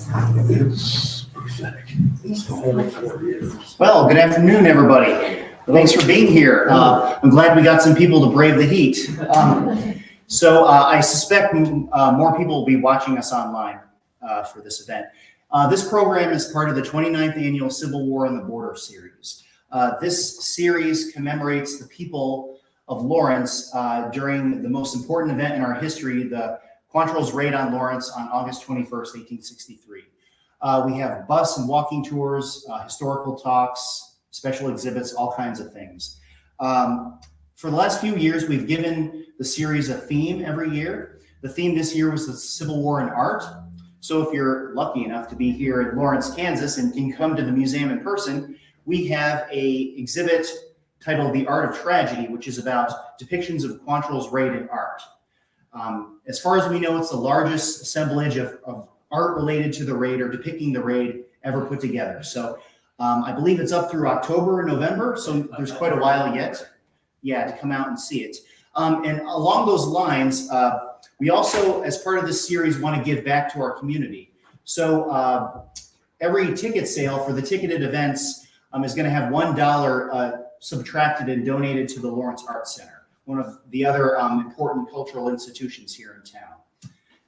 It's prophetic. It's the whole 4 years. Well, good afternoon, everybody. Thanks for being here. I'm glad we got some people to brave the heat. So I suspect more people will be watching us online for this event. This program is part of the 29th Annual Civil War on the Border series. This series commemorates the people of Lawrence during the most important event in our history, the Quantrill's raid on Lawrence on August 21st, 1863. We have bus and walking tours, historical talks, special exhibits, all kinds of things. For the last few years, we've given the series a theme every year. The theme this year was the Civil War in art. So if you're lucky enough to be here in Lawrence, Kansas, and can come to the museum in person, we have an exhibit titled The Art of Tragedy, which is about depictions of Quantrill's raid in art. As far as we know, it's the largest assemblage of art related to the raid or depicting the raid ever put together. So I believe it's up through October or November, so there's quite a while yet, to come out and see it. And along those lines, we also, as part of this series, want to give back to our community. So every ticket sale for the ticketed events is going to have $1 subtracted and donated to the Lawrence Arts Center, one of the other important cultural institutions here in town.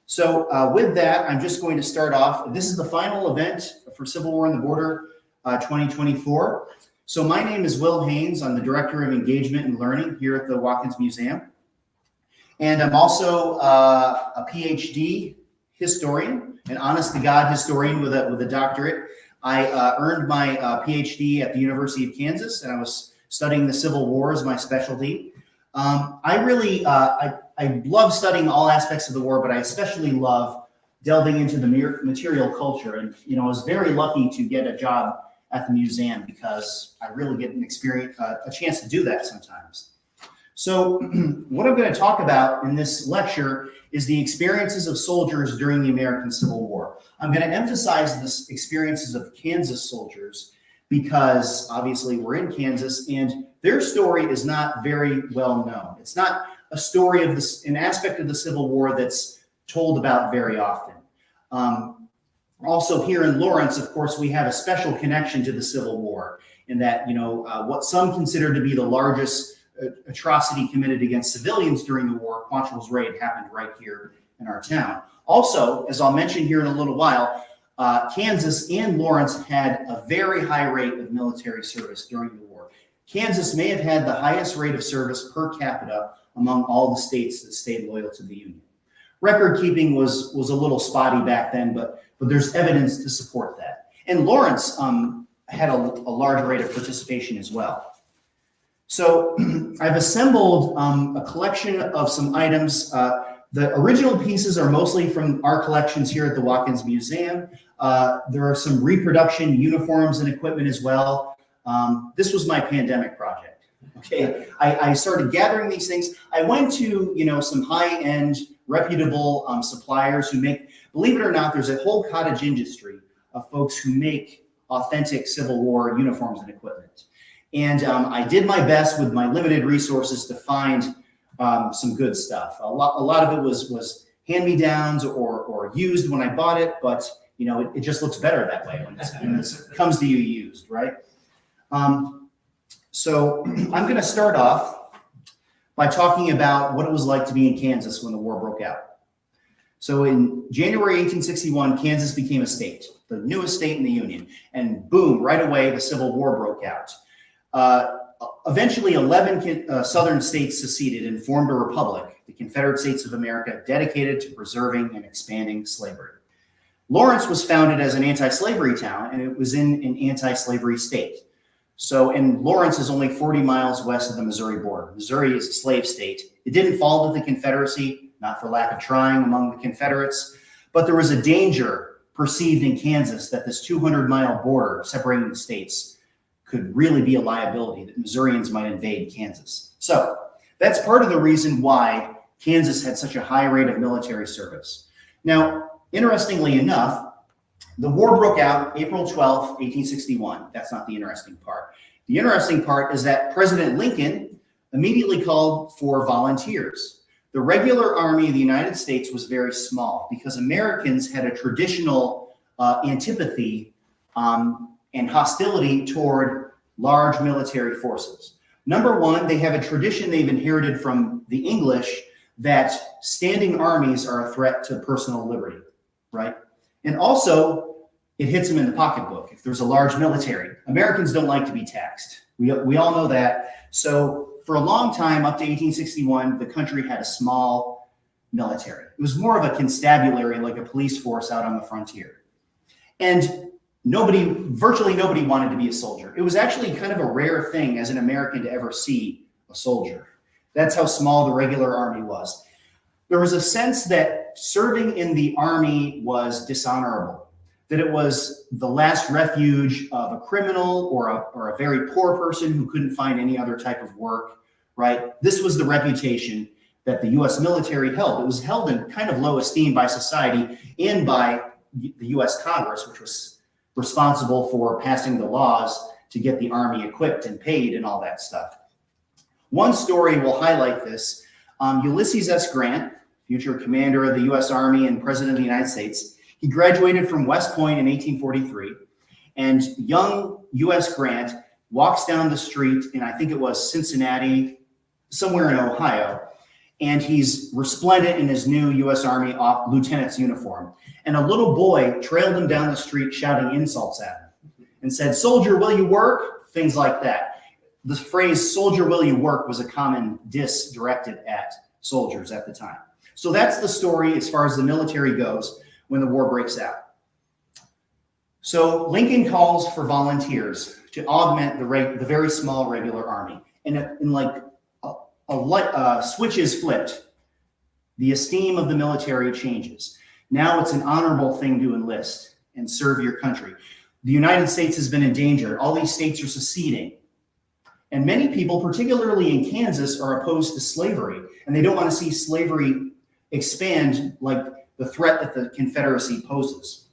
So with that, I'm just going to start off. This is the final event for Civil War on the Border 2024. So my name is Will Haynes. I'm the Director of Engagement and Learning here at the Watkins Museum. And I'm also a PhD historian, an honest-to-God historian with a doctorate. I earned my PhD at the University of Kansas, and I was studying the Civil War as my specialty. I love studying all aspects of the war, but I especially love delving into the material culture. And, I was very lucky to get a job at the museum because I really get a chance to do that sometimes. So what I'm going to talk about in this lecture is the experiences of soldiers during the American Civil War. I'm going to emphasize the experiences of Kansas soldiers because obviously we're in Kansas and their story is not very well known. It's not a story of an aspect of the Civil War that's told about very often. Also here in Lawrence, of course, we have a special connection to the Civil War in that, what some consider to be the largest atrocity committed against civilians during the war, Quantrill's raid, happened right here in our town. Also, as I'll mention here in a little while, Kansas and Lawrence had a very high rate of military service during the war. Kansas may have had the highest rate of service per capita among all the states that stayed loyal to the Union. Record keeping was a little spotty back then, but there's evidence to support that. And Lawrence had a large rate of participation as well. So I've assembled a collection of some items. The original pieces are mostly from our collections here at the Watkins Museum. There are some reproduction uniforms and equipment as well. This was my pandemic project. Okay, I started gathering these things. I went to some high-end, reputable suppliers who make, believe it or not, there's a whole cottage industry of folks who make authentic Civil War uniforms and equipment. And I did my best with my limited resources to find some good stuff. A lot of it was hand-me-downs or used when I bought it, but it just looks better that way when it comes to you used, right? So I'm going to start off by talking about what it was like to be in Kansas when the war broke out. So in January 1861, Kansas became a state, the newest state in the Union, and boom, right away the Civil War broke out. Eventually, 11 southern states seceded and formed a republic, the Confederate States of America, dedicated to preserving and expanding slavery. Lawrence was founded as an anti-slavery town, and it was in an anti-slavery state. And Lawrence is only 40 miles west of the Missouri border. Missouri is a slave state. It didn't fall to the Confederacy, not for lack of trying among the Confederates, but there was a danger perceived in Kansas that this 200-mile border separating the states could really be a liability, that Missourians might invade Kansas. So that's part of the reason why Kansas had such a high rate of military service. Now, interestingly enough, the war broke out April 12th, 1861. That's not the interesting part. The interesting part is that President Lincoln immediately called for volunteers. The regular army of the United States was very small because Americans had a traditional antipathy and hostility toward large military forces. Number one, they have a tradition they've inherited from the English that standing armies are a threat to personal liberty, right? And also, it hits them in the pocketbook. If there's a large military, Americans don't like to be taxed. We all know that. So for a long time, up to 1861, the country had a small military. It was more of a constabulary, like a police force out on the frontier. And virtually nobody wanted to be a soldier. It was actually kind of a rare thing as an American to ever see a soldier. That's how small the regular army was. There was a sense that serving in the army was dishonorable, that it was the last refuge of a criminal or a very poor person who couldn't find any other type of work, right? This was the reputation that the U.S. military held. It was held in kind of low esteem by society and by the U.S. Congress, which was responsible for passing the laws to get the army equipped and paid and all that stuff. One story will highlight this. Ulysses S. Grant, future commander of the U.S. Army and President of the United States, he graduated from West Point in 1843, and young U.S. Grant walks down the street in, I think it was Cincinnati, somewhere in Ohio, and he's resplendent in his new U.S. Army lieutenant's uniform. And a little boy trailed him down the street shouting insults at him and said, "Soldier, will you work?" Things like that. The phrase, "Soldier, will you work?" was a common diss directed at soldiers at the time. So that's the story as far as the military goes when the war breaks out. So Lincoln calls for volunteers to augment the very small regular army. And in like a switch is flipped. The esteem of the military changes. Now it's an honorable thing to enlist and serve your country. The United States has been in danger. All these states are seceding. And many people, particularly in Kansas, are opposed to slavery. And they don't want to see slavery expand like the threat that the Confederacy poses.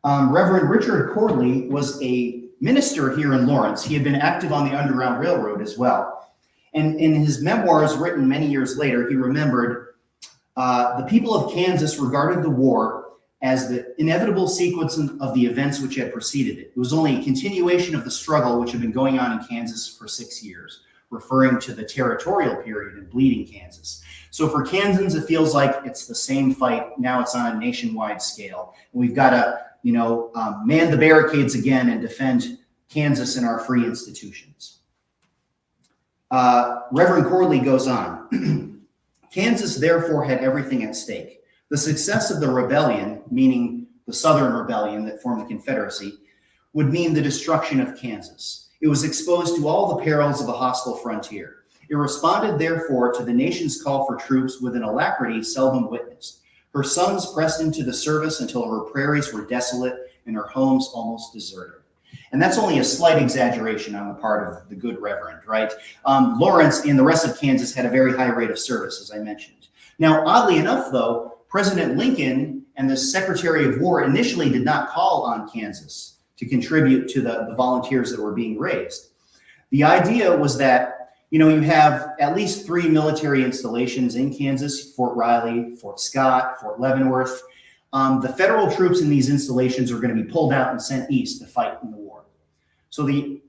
Reverend Richard Corley was a minister here in Lawrence. He had been active on the Underground Railroad as well. And in his memoirs written many years later, he remembered the people of Kansas regarded the war as the inevitable sequence of the events which had preceded it. It was only a continuation of the struggle which had been going on in Kansas for 6 years, referring to the territorial period in Bleeding Kansas. So for Kansans, it feels like it's the same fight. Now it's on a nationwide scale. And we've got to, man the barricades again and defend Kansas and our free institutions. Reverend Corley goes on. Kansas therefore had everything at stake. The success of the rebellion, meaning the Southern Rebellion that formed the Confederacy, would mean the destruction of Kansas. It was exposed to all the perils of a hostile frontier. It responded, therefore, to the nation's call for troops with an alacrity seldom witnessed. Her sons pressed into the service until her prairies were desolate and her homes almost deserted. And that's only a slight exaggeration on the part of the good Reverend, right? Lawrence and the rest of Kansas had a very high rate of service, as I mentioned. Now, oddly enough, though, President Lincoln and the Secretary of War initially did not call on Kansas to contribute to the volunteers that were being raised. The idea was that, you have at least 3 military installations in Kansas: Fort Riley, Fort Scott, Fort Leavenworth. The federal troops in these installations are going to be pulled out and sent east to fight in the war. So the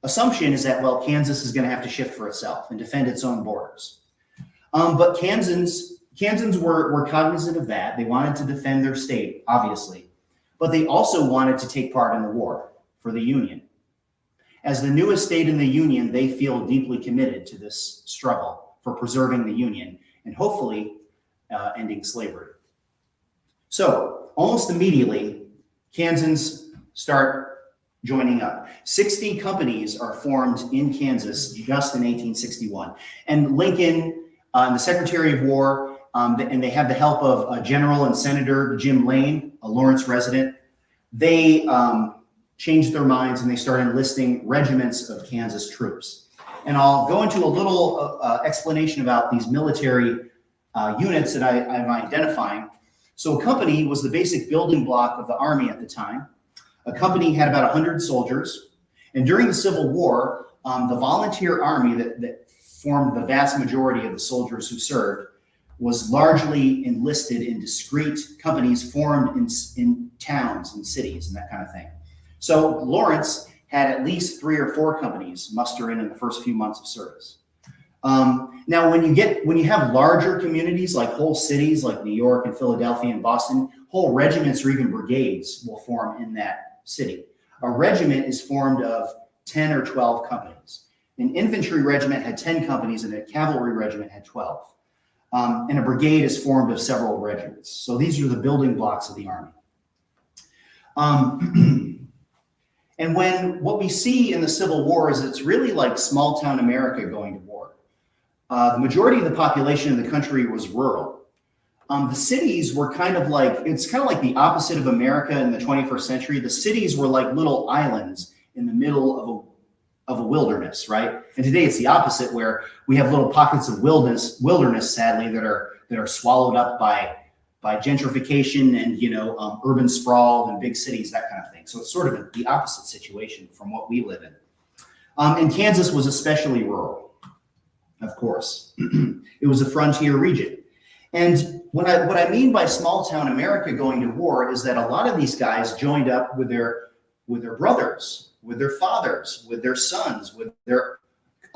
assumption is that, well, Kansas is going to have to shift for itself and defend its own borders. But Kansans were cognizant of that. They wanted to defend their state, obviously, but they also wanted to take part in the war for the Union. As the newest state in the Union, they feel deeply committed to this struggle for preserving the Union and hopefully ending slavery. So almost immediately, Kansans start joining up. 60 companies are formed in Kansas just in 1861. And Lincoln and the Secretary of War, and they have the help of General and Senator Jim Lane, a Lawrence resident, they changed their minds and they started enlisting regiments of Kansas troops. And I'll go into a little explanation about these military units that I'm identifying. So a company was the basic building block of the Army at the time. A company had about 100 soldiers. And during the Civil War, the volunteer army that formed the vast majority of the soldiers who served was largely enlisted in discrete companies formed in towns and cities and that kind of thing. So Lawrence had at least 3 or 4 companies muster in the first few months of service. Now, when you have larger communities like whole cities like New York and Philadelphia and Boston, whole regiments or even brigades will form in that city. A regiment is formed of 10 or 12 companies. An infantry regiment had 10 companies and a cavalry regiment had 12. And a brigade is formed of several regiments. So these are the building blocks of the Army. And what we see in the Civil War is it's really like small town America going to war. The majority of the population in the country was rural. The cities were it's kind of like the opposite of America in the 21st century. The cities were like little islands in the middle of a wilderness, right? And today it's the opposite, where we have little pockets of wilderness, sadly, that are swallowed up by gentrification and urban sprawl and big cities, that kind of thing. So it's sort of the opposite situation from what we live in. And Kansas was especially rural, of course. It was a frontier region. And what I mean by small town America going to war is that a lot of these guys joined up with their brothers, with their fathers, with their sons, with their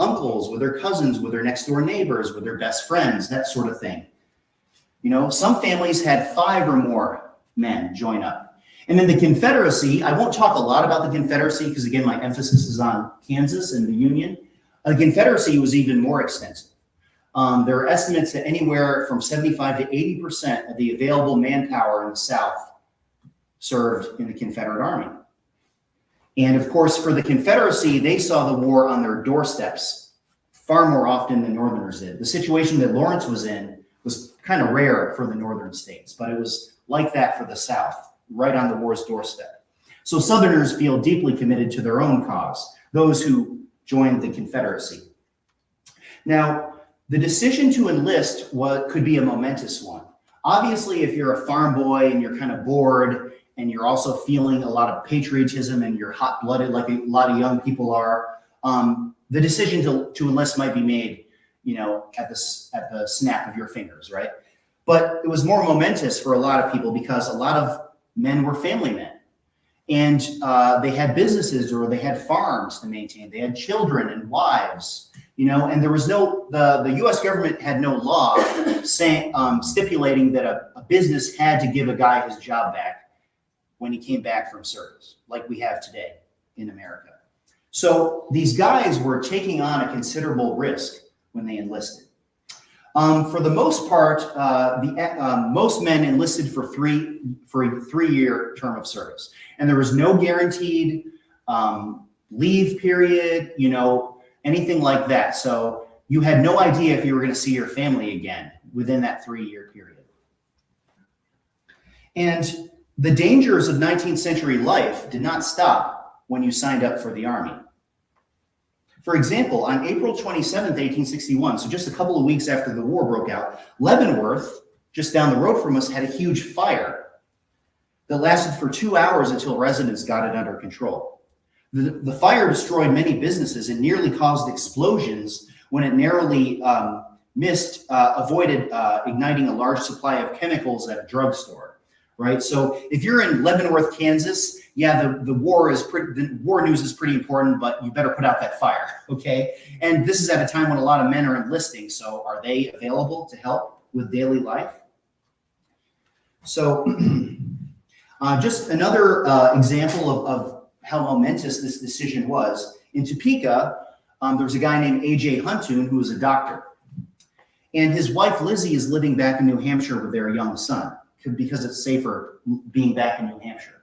uncles, with their cousins, with their next door neighbors, with their best friends, that sort of thing. Some families had 5 or more men join up. And in the Confederacy, I won't talk a lot about the Confederacy because, again, my emphasis is on Kansas and the Union. The Confederacy was even more extensive. There are estimates that anywhere from 75 to 80% of the available manpower in the South served in the Confederate Army. And of course, for the Confederacy, they saw the war on their doorsteps far more often than Northerners did. The situation that Lawrence was in was kind of rare for the Northern states, but it was like that for the South, right on the war's doorstep. So Southerners feel deeply committed to their own cause, those who joined the Confederacy. Now, the decision to enlist could be a momentous one. Obviously, if you're a farm boy and you're kind of bored and you're also feeling a lot of patriotism and you're hot-blooded like a lot of young people are, the decision to enlist might be made, at the snap of your fingers, right? But it was more momentous for a lot of people because a lot of men were family men. And they had businesses or they had farms to maintain. They had children and wives, and there was the U.S. government had no law stipulating that a business had to give a guy his job back when he came back from service, like we have today in America. So these guys were taking on a considerable risk when they enlisted. For the most part, most men enlisted for a 3-year term of service, and there was no guaranteed leave period, anything like that. So you had no idea if you were going to see your family again within that 3-year period. And the dangers of 19th century life did not stop when you signed up for the Army. For example, on April 27th, 1861, so just a couple of weeks after the war broke out, Leavenworth, just down the road from us, had a huge fire that lasted for 2 hours until residents got it under control. The fire destroyed many businesses and nearly caused explosions when it narrowly avoided igniting a large supply of chemicals at a drugstore, right? So if you're in Leavenworth, Kansas, yeah, the war news is pretty important, but you better put out that fire, okay? And this is at a time when a lot of men are enlisting, so are they available to help with daily life? So just another example of how momentous this decision was. In Topeka, there was a guy named A.J. Huntoon who was a doctor. And his wife, Lizzie, is living back in New Hampshire with their young son because it's safer being back in New Hampshire.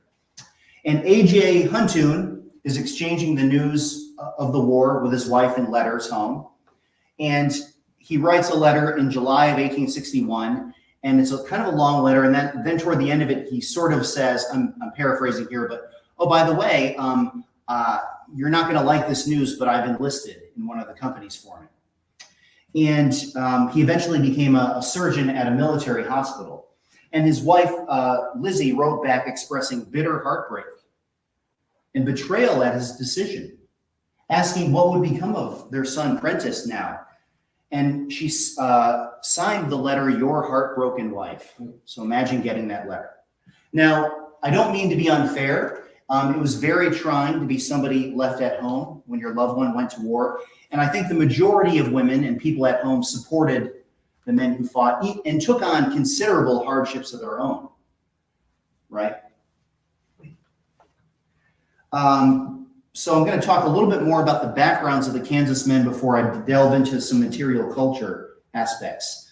And A.J. Huntoon is exchanging the news of the war with his wife in letters home. And he writes a letter in July of 1861, and it's kind of a long letter. And then toward the end of it, he sort of says, I'm paraphrasing here, but, oh, by the way, you're not going to like this news, but I've enlisted in one of the companies for me. And he eventually became a surgeon at a military hospital. And his wife, Lizzie, wrote back expressing bitter heartbreak and betrayal at his decision, asking what would become of their son Prentice now. And she signed the letter, "Your Heartbroken Wife." So imagine getting that letter. Now, I don't mean to be unfair. It was very trying to be somebody left at home when your loved one went to war. And I think the majority of women and people at home supported the men who fought and took on considerable hardships of their own, right? So I'm going to talk a little bit more about the backgrounds of the Kansas men before I delve into some material culture aspects.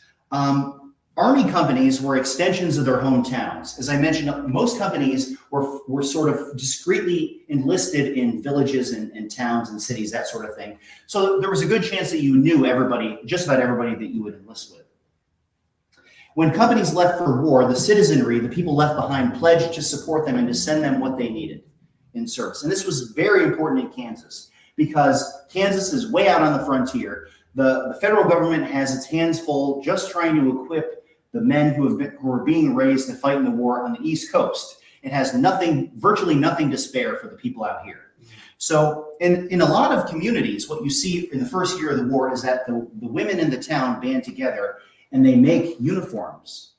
Army companies were extensions of their hometowns. As I mentioned, most companies were sort of discreetly enlisted in villages and towns and cities, that sort of thing. So there was a good chance that you knew everybody, just about everybody that you would enlist with. When companies left for war, the citizenry, the people left behind, pledged to support them and to send them what they needed in service. And this was very important in Kansas because Kansas is way out on the frontier. The federal government has its hands full just trying to equip the men who are being raised to fight in the war on the East Coast. It has virtually nothing to spare for the people out here. So in a lot of communities, what you see in the first year of the war is that the women in the town band together and they make uniforms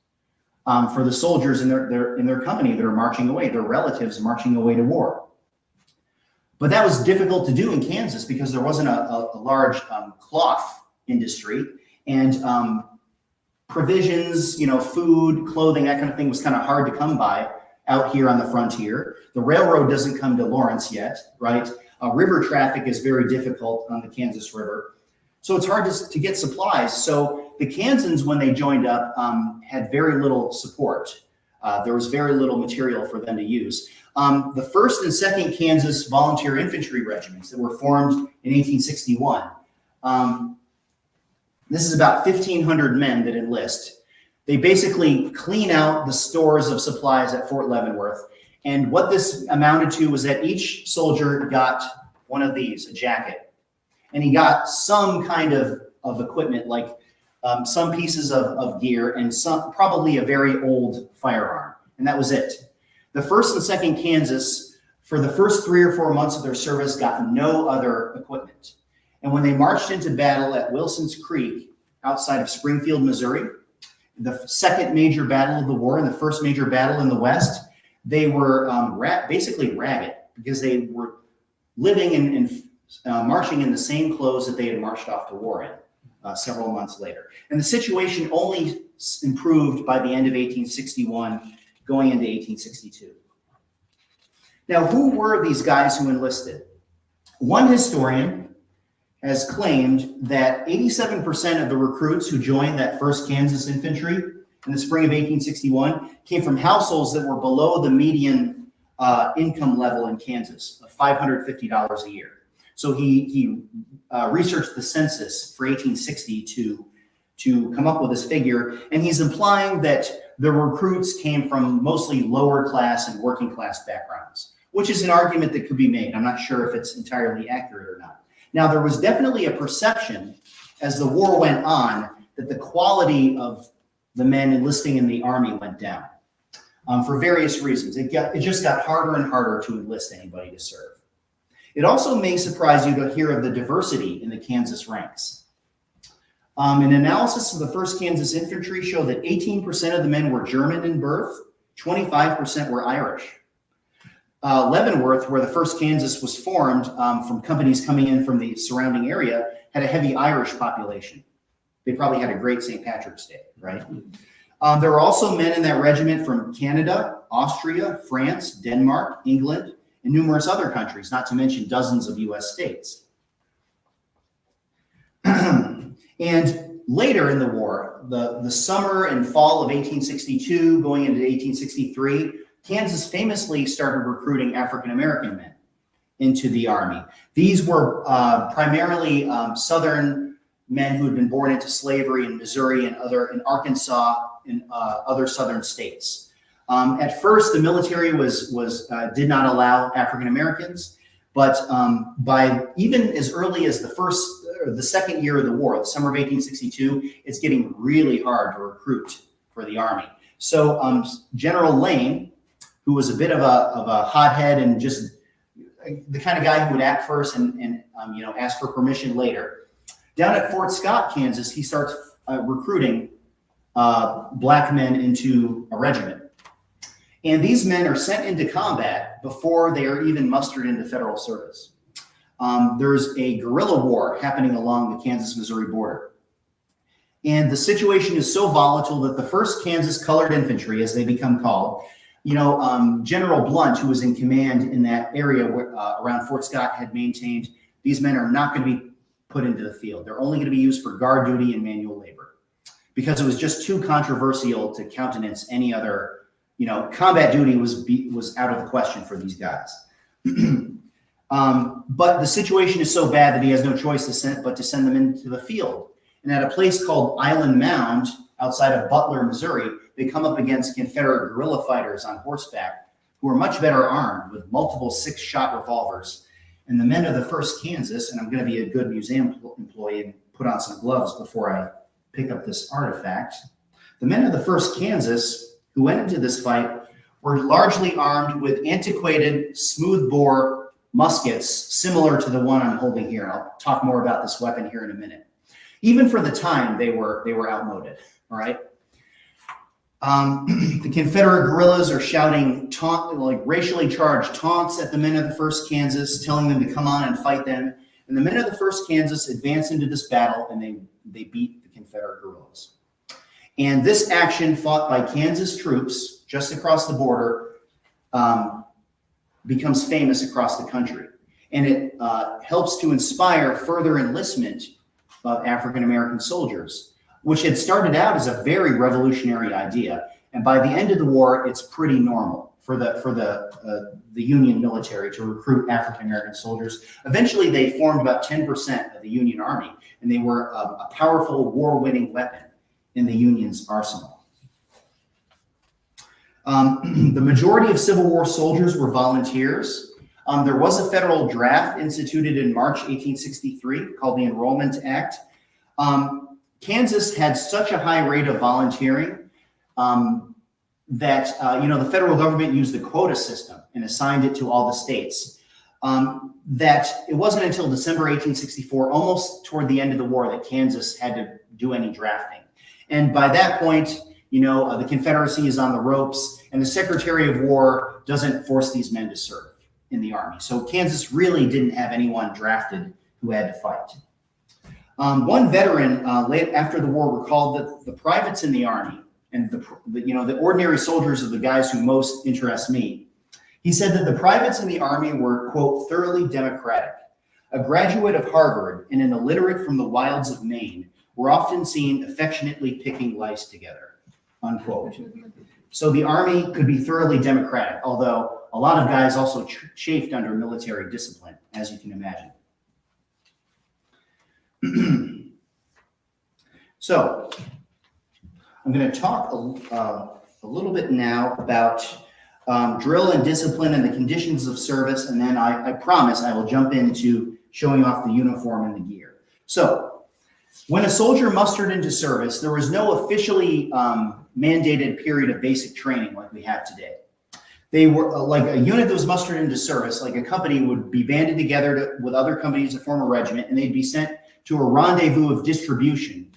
for the soldiers in their company that are marching away, their relatives marching away to war. But that was difficult to do in Kansas because there wasn't a large cloth industry, and provisions, food, clothing, that kind of thing was kind of hard to come by out here on the frontier. The railroad doesn't come to Lawrence yet, right? River traffic is very difficult on the Kansas River. So it's hard to get supplies. So the Kansans, when they joined up, had very little support. There was very little material for them to use. The 1st and 2nd Kansas Volunteer Infantry Regiments that were formed in 1861. This is about 1,500 men that enlist. They basically clean out the stores of supplies at Fort Leavenworth. And what this amounted to was that each soldier got one of these, a jacket. And he got some kind of equipment, like some pieces of gear and probably a very old firearm. And that was it. The 1st and 2nd Kansas, for the first 3 or 4 months of their service, got no other equipment. And when they marched into battle at Wilson's Creek outside of Springfield, Missouri, the second major battle of the war and the first major battle in the West, they were basically ragged because they were living and marching in the same clothes that they had marched off to war in several months later. And the situation only improved by the end of 1861, going into 1862. Now, who were these guys who enlisted? One historian has claimed that 87% of the recruits who joined that 1st Kansas Infantry in the spring of 1861 came from households that were below the median income level in Kansas of $550 a year. So he researched the census for 1860 to come up with this figure, and he's implying that the recruits came from mostly lower class and working class backgrounds, which is an argument that could be made. I'm not sure if it's entirely accurate or not. Now, there was definitely a perception as the war went on that the quality of the men enlisting in the Army went down for various reasons. It just got harder and harder to enlist anybody to serve. It also may surprise you to hear of the diversity in the Kansas ranks. An analysis of the 1st Kansas Infantry showed that 18% of the men were German in birth, 25% were Irish. Leavenworth, where the 1st Kansas was formed from companies coming in from the surrounding area, had a heavy Irish population. They probably had a great St. Patrick's Day, right? There were also men in that regiment from Canada, Austria, France, Denmark, England, and numerous other countries, not to mention dozens of U.S. states. And later in the war, the summer and fall of 1862, going into 1863, Kansas famously started recruiting African-American men into the Army. These were primarily Southern men who had been born into slavery in Missouri and in Arkansas and other Southern states. At first, the military did not allow African-Americans, but by even as early as the 2nd year of the war, the summer of 1862, it's getting really hard to recruit for the Army. So General Lane, who was a bit of a hothead and just the kind of guy who would act first and ask for permission later, Down at Fort Scott, Kansas, he starts recruiting black men into a regiment. And these men are sent into combat before they are even mustered into federal service. There's a guerrilla war happening along the Kansas-Missouri border. And the situation is so volatile that the 1st Kansas Colored Infantry, as they become called, General Blunt, who was in command in that area around Fort Scott, had maintained these men are not going to be put into the field. They're only going to be used for guard duty and manual labor because it was just too controversial to countenance any other, combat duty was out of the question for these guys. But the situation is so bad that he has no choice but to send them into the field. And at a place called Island Mound outside of Butler, Missouri, they come up against Confederate guerrilla fighters on horseback who are much better armed with multiple 6-shot revolvers. And the men of the 1st Kansas, and I'm going to be a good museum employee and put on some gloves before I pick up this artifact. The men of the 1st Kansas who went into this fight were largely armed with antiquated smoothbore muskets similar to the one I'm holding here. I'll talk more about this weapon here in a minute. Even for the time, they were outmoded. All right. The Confederate guerrillas are shouting racially charged taunts at the men of the 1st Kansas, telling them to come on and fight them. And the men of the 1st Kansas advance into this battle, and they beat the Confederate guerrillas. And this action, fought by Kansas troops just across the border, becomes famous across the country. And it helps to inspire further enlistment of African-American soldiers, which had started out as a very revolutionary idea. And by the end of the war, it's pretty normal for the Union military to recruit African-American soldiers. Eventually, they formed about 10% of the Union Army, and they were a powerful war-winning weapon in the Union's arsenal. The majority of Civil War soldiers were volunteers. There was a federal draft instituted in March 1863 called the Enrollment Act. Kansas had such a high rate of volunteering that the federal government used the quota system and assigned it to all the states. That it wasn't until December 1864, almost toward the end of the war, that Kansas had to do any drafting. And by that point, the Confederacy is on the ropes, and the Secretary of War doesn't force these men to serve in the Army. So Kansas really didn't have anyone drafted who had to fight. One veteran late after the war recalled that the privates in the Army and the ordinary soldiers are the guys who most interest me. He said that the privates in the Army were, quote, thoroughly democratic. A graduate of Harvard and an illiterate from the wilds of Maine were often seen affectionately picking lice together, unquote. So the Army could be thoroughly democratic, although a lot of guys also chafed under military discipline, as you can imagine. So I'm going to talk a little bit now about drill and discipline and the conditions of service, and then I promise I will jump into showing off the uniform and the gear. So when a soldier mustered into service, there was no officially mandated period of basic training like we have today. They were like a unit that was mustered into service, like a company would be banded together with other companies to form a regiment, and they'd be sent to a rendezvous of distribution,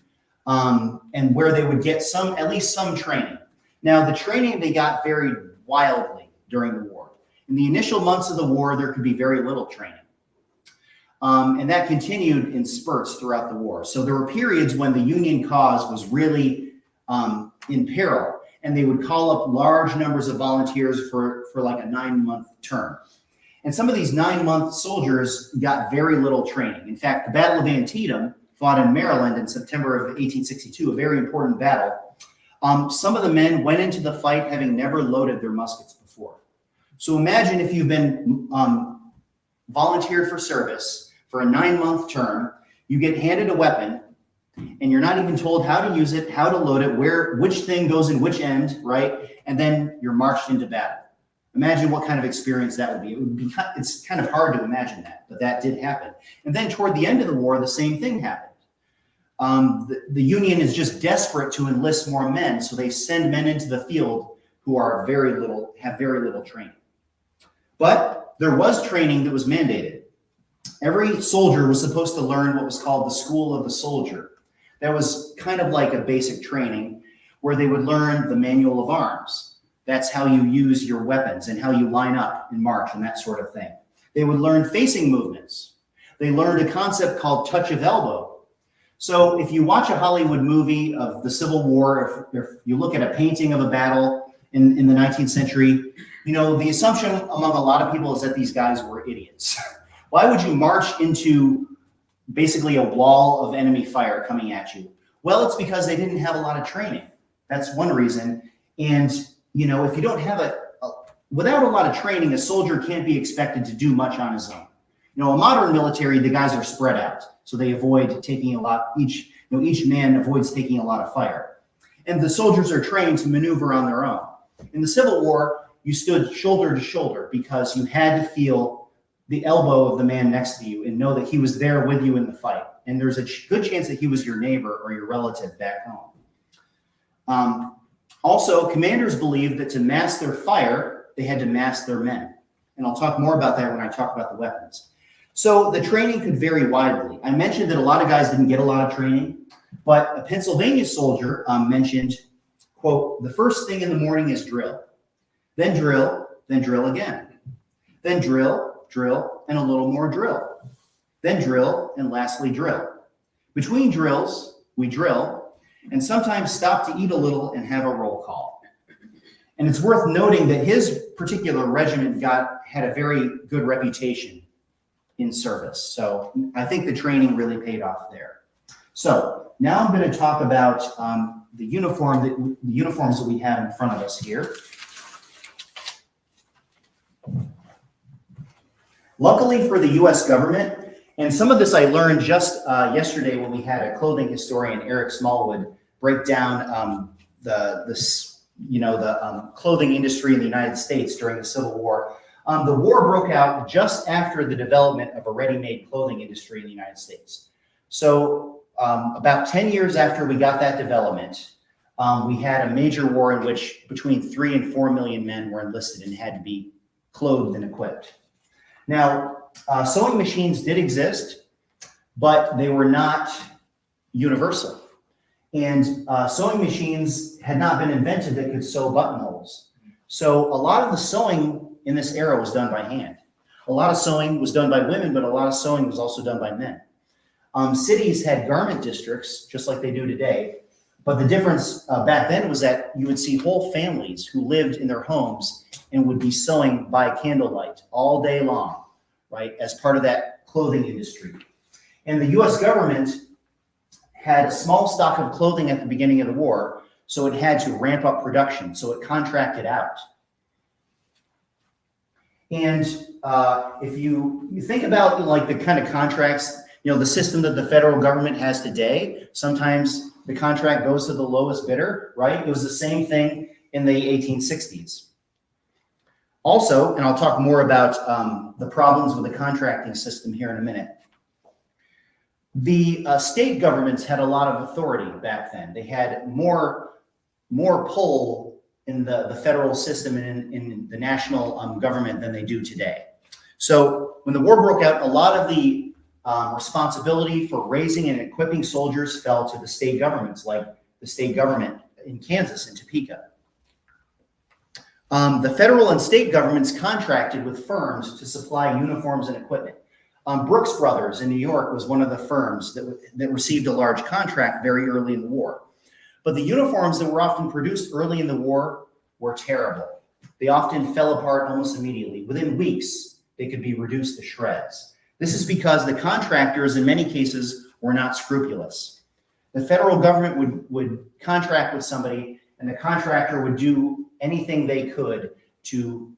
and where they would get at least some training. Now, the training they got varied wildly during the war. In the initial months of the war, there could be very little training. And that continued in spurts throughout the war. So there were periods when the Union cause was really in peril, and they would call up large numbers of volunteers for like a 9-month term. And some of these 9-month soldiers got very little training. In fact, the Battle of Antietam, fought in Maryland in September of 1862, a very important battle. Some of the men went into the fight having never loaded their muskets before. So imagine if you've been volunteered for service for a 9-month term, you get handed a weapon, and you're not even told how to use it, how to load it, which thing goes in which end, right? And then you're marched into battle. Imagine what kind of experience that would be. It's kind of hard to imagine that, but that did happen. And then toward the end of the war, the same thing happened. The Union is just desperate to enlist more men, so they send men into the field who have very little training. But there was training that was mandated. every soldier was supposed to learn what was called the School of the Soldier. That was kind of like a basic training where they would learn the manual of arms. That's how you use your weapons and how you line up and march and that sort of thing. They would learn facing movements. They learned a concept called touch of elbow. So if you watch a Hollywood movie of the Civil War, if you look at a painting of a battle in the 19th century, you know, the assumption among a lot of people is that these guys were idiots. Why would you march into basically a wall of enemy fire coming at you? Well, it's because they didn't have a lot of training. That's one reason. And, you know, if you don't have without a lot of training, a soldier can't be expected to do much on his own. You know, a modern military, the guys are spread out, so they avoid taking a lot, each man avoids taking a lot of fire. And the soldiers are trained to maneuver on their own. In the Civil War, you stood shoulder to shoulder because you had to feel the elbow of the man next to you and know that he was there with you in the fight. And there's a good chance that he was your neighbor or your relative back home. Also, commanders believed that to mass their fire, they had to mass their men. And I'll talk more about that when I talk about the weapons. So the training could vary widely. I mentioned that a lot of guys didn't get a lot of training, but a Pennsylvania soldier mentioned, quote, "The first thing in the morning is drill, then drill again, then drill, and a little more drill, then drill, and lastly drill. Between drills, we drill, and sometimes stop to eat a little and have a roll call." And it's worth noting that his particular regiment had a very good reputation in service. So I think the training really paid off there. So now I'm going to talk about the uniforms that we have in front of us here. Luckily for the U.S. government, and some of this I learned just yesterday when we had a clothing historian, Eric Smallwood, break down the clothing industry in the United States during the Civil War. The war broke out just after the development of a ready-made clothing industry in the United States. So about 10 years after we got that development, we had a major war in which between 3 and 4 million men were enlisted and had to be clothed and equipped. Now, sewing machines did exist, but they were not universal. And sewing machines had not been invented that could sew buttonholes. So a lot of the sewing in this era was done by hand. A lot of sewing was done by women, but a lot of sewing was also done by men. Cities had garment districts, just like they do today. But the difference back then was that you would see whole families who lived in their homes and would be sewing by candlelight all day long, right, as part of that clothing industry. And the U.S. government had a small stock of clothing at the beginning of the war, so it had to ramp up production, so it contracted out. And if you think about like the kind of contracts, you know, the system that the federal government has today, sometimes the contract goes to the lowest bidder, right? It was the same thing in the 1860s. Also, and I'll talk more about the problems with the contracting system here in a minute. The state governments had a lot of authority back then. They had more pull in the federal system and in the national government than they do today. So when the war broke out, a lot of the responsibility for raising and equipping soldiers fell to the state governments, like the state government in Kansas and Topeka. The federal and state governments contracted with firms to supply uniforms and equipment. Brooks Brothers in New York was one of the firms that received a large contract very early in the war. But the uniforms that were often produced early in the war were terrible. They often fell apart almost immediately. Within weeks, they could be reduced to shreds. This is because the contractors, in many cases, were not scrupulous. The federal government would contract with somebody, and the contractor would do anything they could to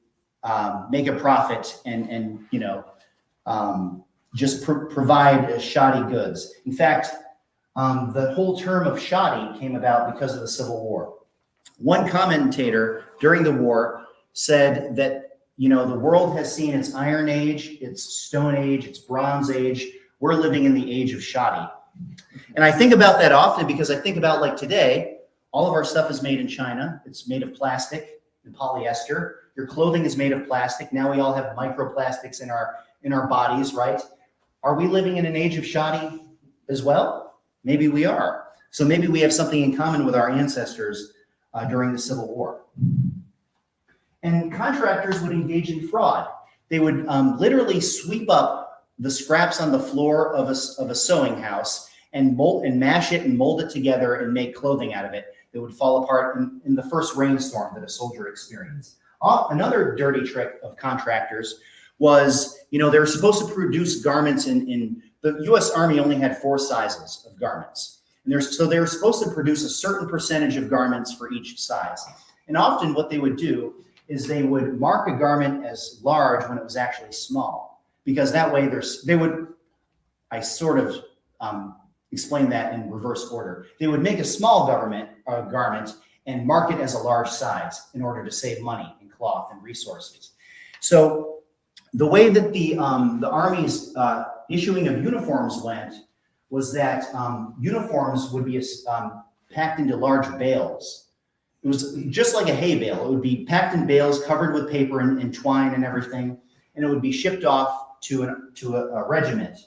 make a profit and just provide shoddy goods. In fact, the whole term of shoddy came about because of the Civil War. One commentator during the war said that, you know, the world has seen its Iron Age, its Stone Age, its Bronze Age. We're living in the age of shoddy. And I think about that often because I think about, like, today, all of our stuff is made in China. It's made of plastic and polyester. Your clothing is made of plastic. Now we all have microplastics in our bodies, right? Are we living in an age of shoddy as well? Maybe we are. So maybe we have something in common with our ancestors during the Civil War. And contractors would engage in fraud. They would literally sweep up the scraps on the floor of a sewing house and mash it and mold it together and make clothing out of it that would fall apart in the first rainstorm that a soldier experienced. Another dirty trick of contractors was, they were supposed to produce garments in the U.S. Army only had 4 sizes of garments. And so they were supposed to produce a certain percentage of garments for each size. And often what they would do is they would mark a garment as large when it was actually small, because that way I sort of explain that in reverse order. They would make a small garment and mark it as a large size in order to save money in cloth and resources. So the way that the Army's issuing of uniforms went was that uniforms would be packed into large bales. It was just like a hay bale. It would be packed in bales, covered with paper and twine and everything, and it would be shipped off to a regiment.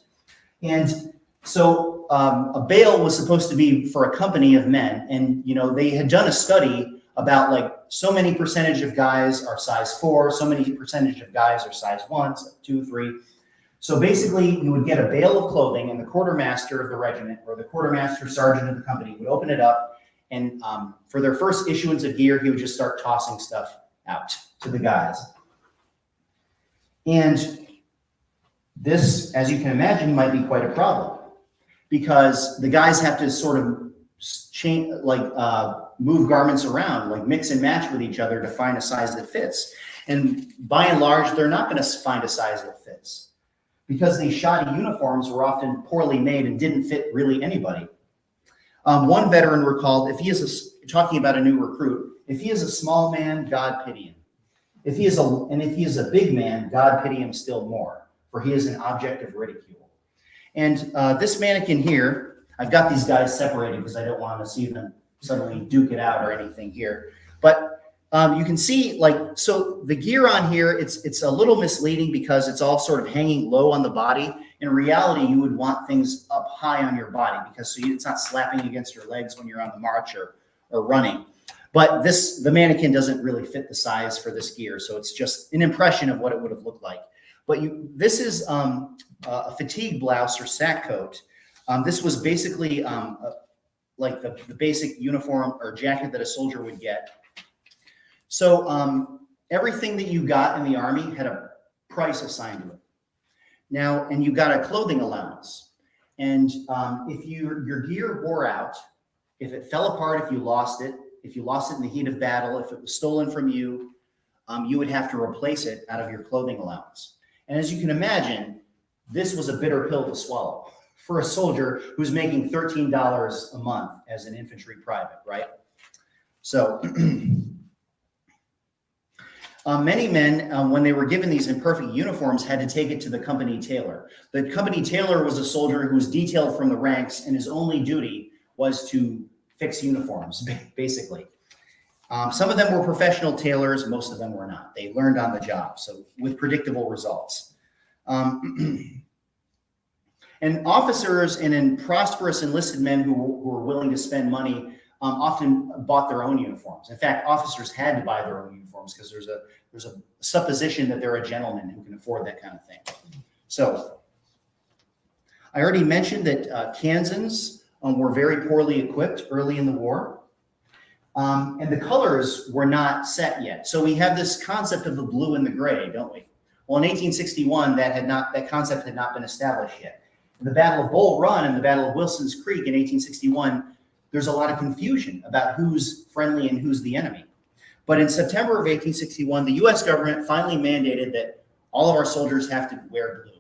And so a bale was supposed to be for a company of men, and they had done a study about like so many percentage of guys are size 4, so many percentage of guys are size 1, 2, 3. So basically, you would get a bale of clothing, and the quartermaster of the regiment or the quartermaster sergeant of the company would open it up. And for their first issuance of gear, he would just start tossing stuff out to the guys. And this, as you can imagine, might be quite a problem, because the guys have to sort of move garments around, like mix and match with each other to find a size that fits. And by and large, they're not going to find a size that fits, because these shoddy uniforms were often poorly made and didn't fit really anybody. One veteran recalled, talking about a new recruit, if he is a small man, God pity him. If he is a big man, God pity him still more, for he is an object of ridicule. And this mannequin here, I've got these guys separated because I don't want to see them suddenly duke it out or anything here. But you can see, so the gear on here, it's a little misleading because it's all sort of hanging low on the body. In reality, you would want things up high on your body because it's not slapping against your legs when you're on the march or running. But the mannequin doesn't really fit the size for this gear, so it's just an impression of what it would have looked like. But this is a fatigue blouse or sack coat. This was basically like the basic uniform or jacket that a soldier would get. So everything that you got in the Army had a price assigned to it. Now, and you got a clothing allowance. And if your gear wore out, if it fell apart, if you lost it in the heat of battle, if it was stolen from you, you would have to replace it out of your clothing allowance. And as you can imagine, this was a bitter pill to swallow for a soldier who's making $13 a month as an infantry private, right? So many men, when they were given these imperfect uniforms, had to take it to the company tailor. The company tailor was a soldier who was detailed from the ranks, and his only duty was to fix uniforms, basically. Some of them were professional tailors, most of them were not. They learned on the job, so with predictable results. And officers and prosperous enlisted men who were willing to spend money often bought their own uniforms. In fact, officers had to buy their own uniforms because there's a supposition that they're a gentleman who can afford that kind of thing. So I already mentioned that Kansans were very poorly equipped early in the war. And the colors were not set yet. So we have this concept of the blue and the gray, don't we? Well, in 1861, that concept had not been established yet. In the Battle of Bull Run and the Battle of Wilson's Creek in 1861, there's a lot of confusion about who's friendly and who's the enemy. But in September of 1861, the U.S. government finally mandated that all of our soldiers have to wear blue.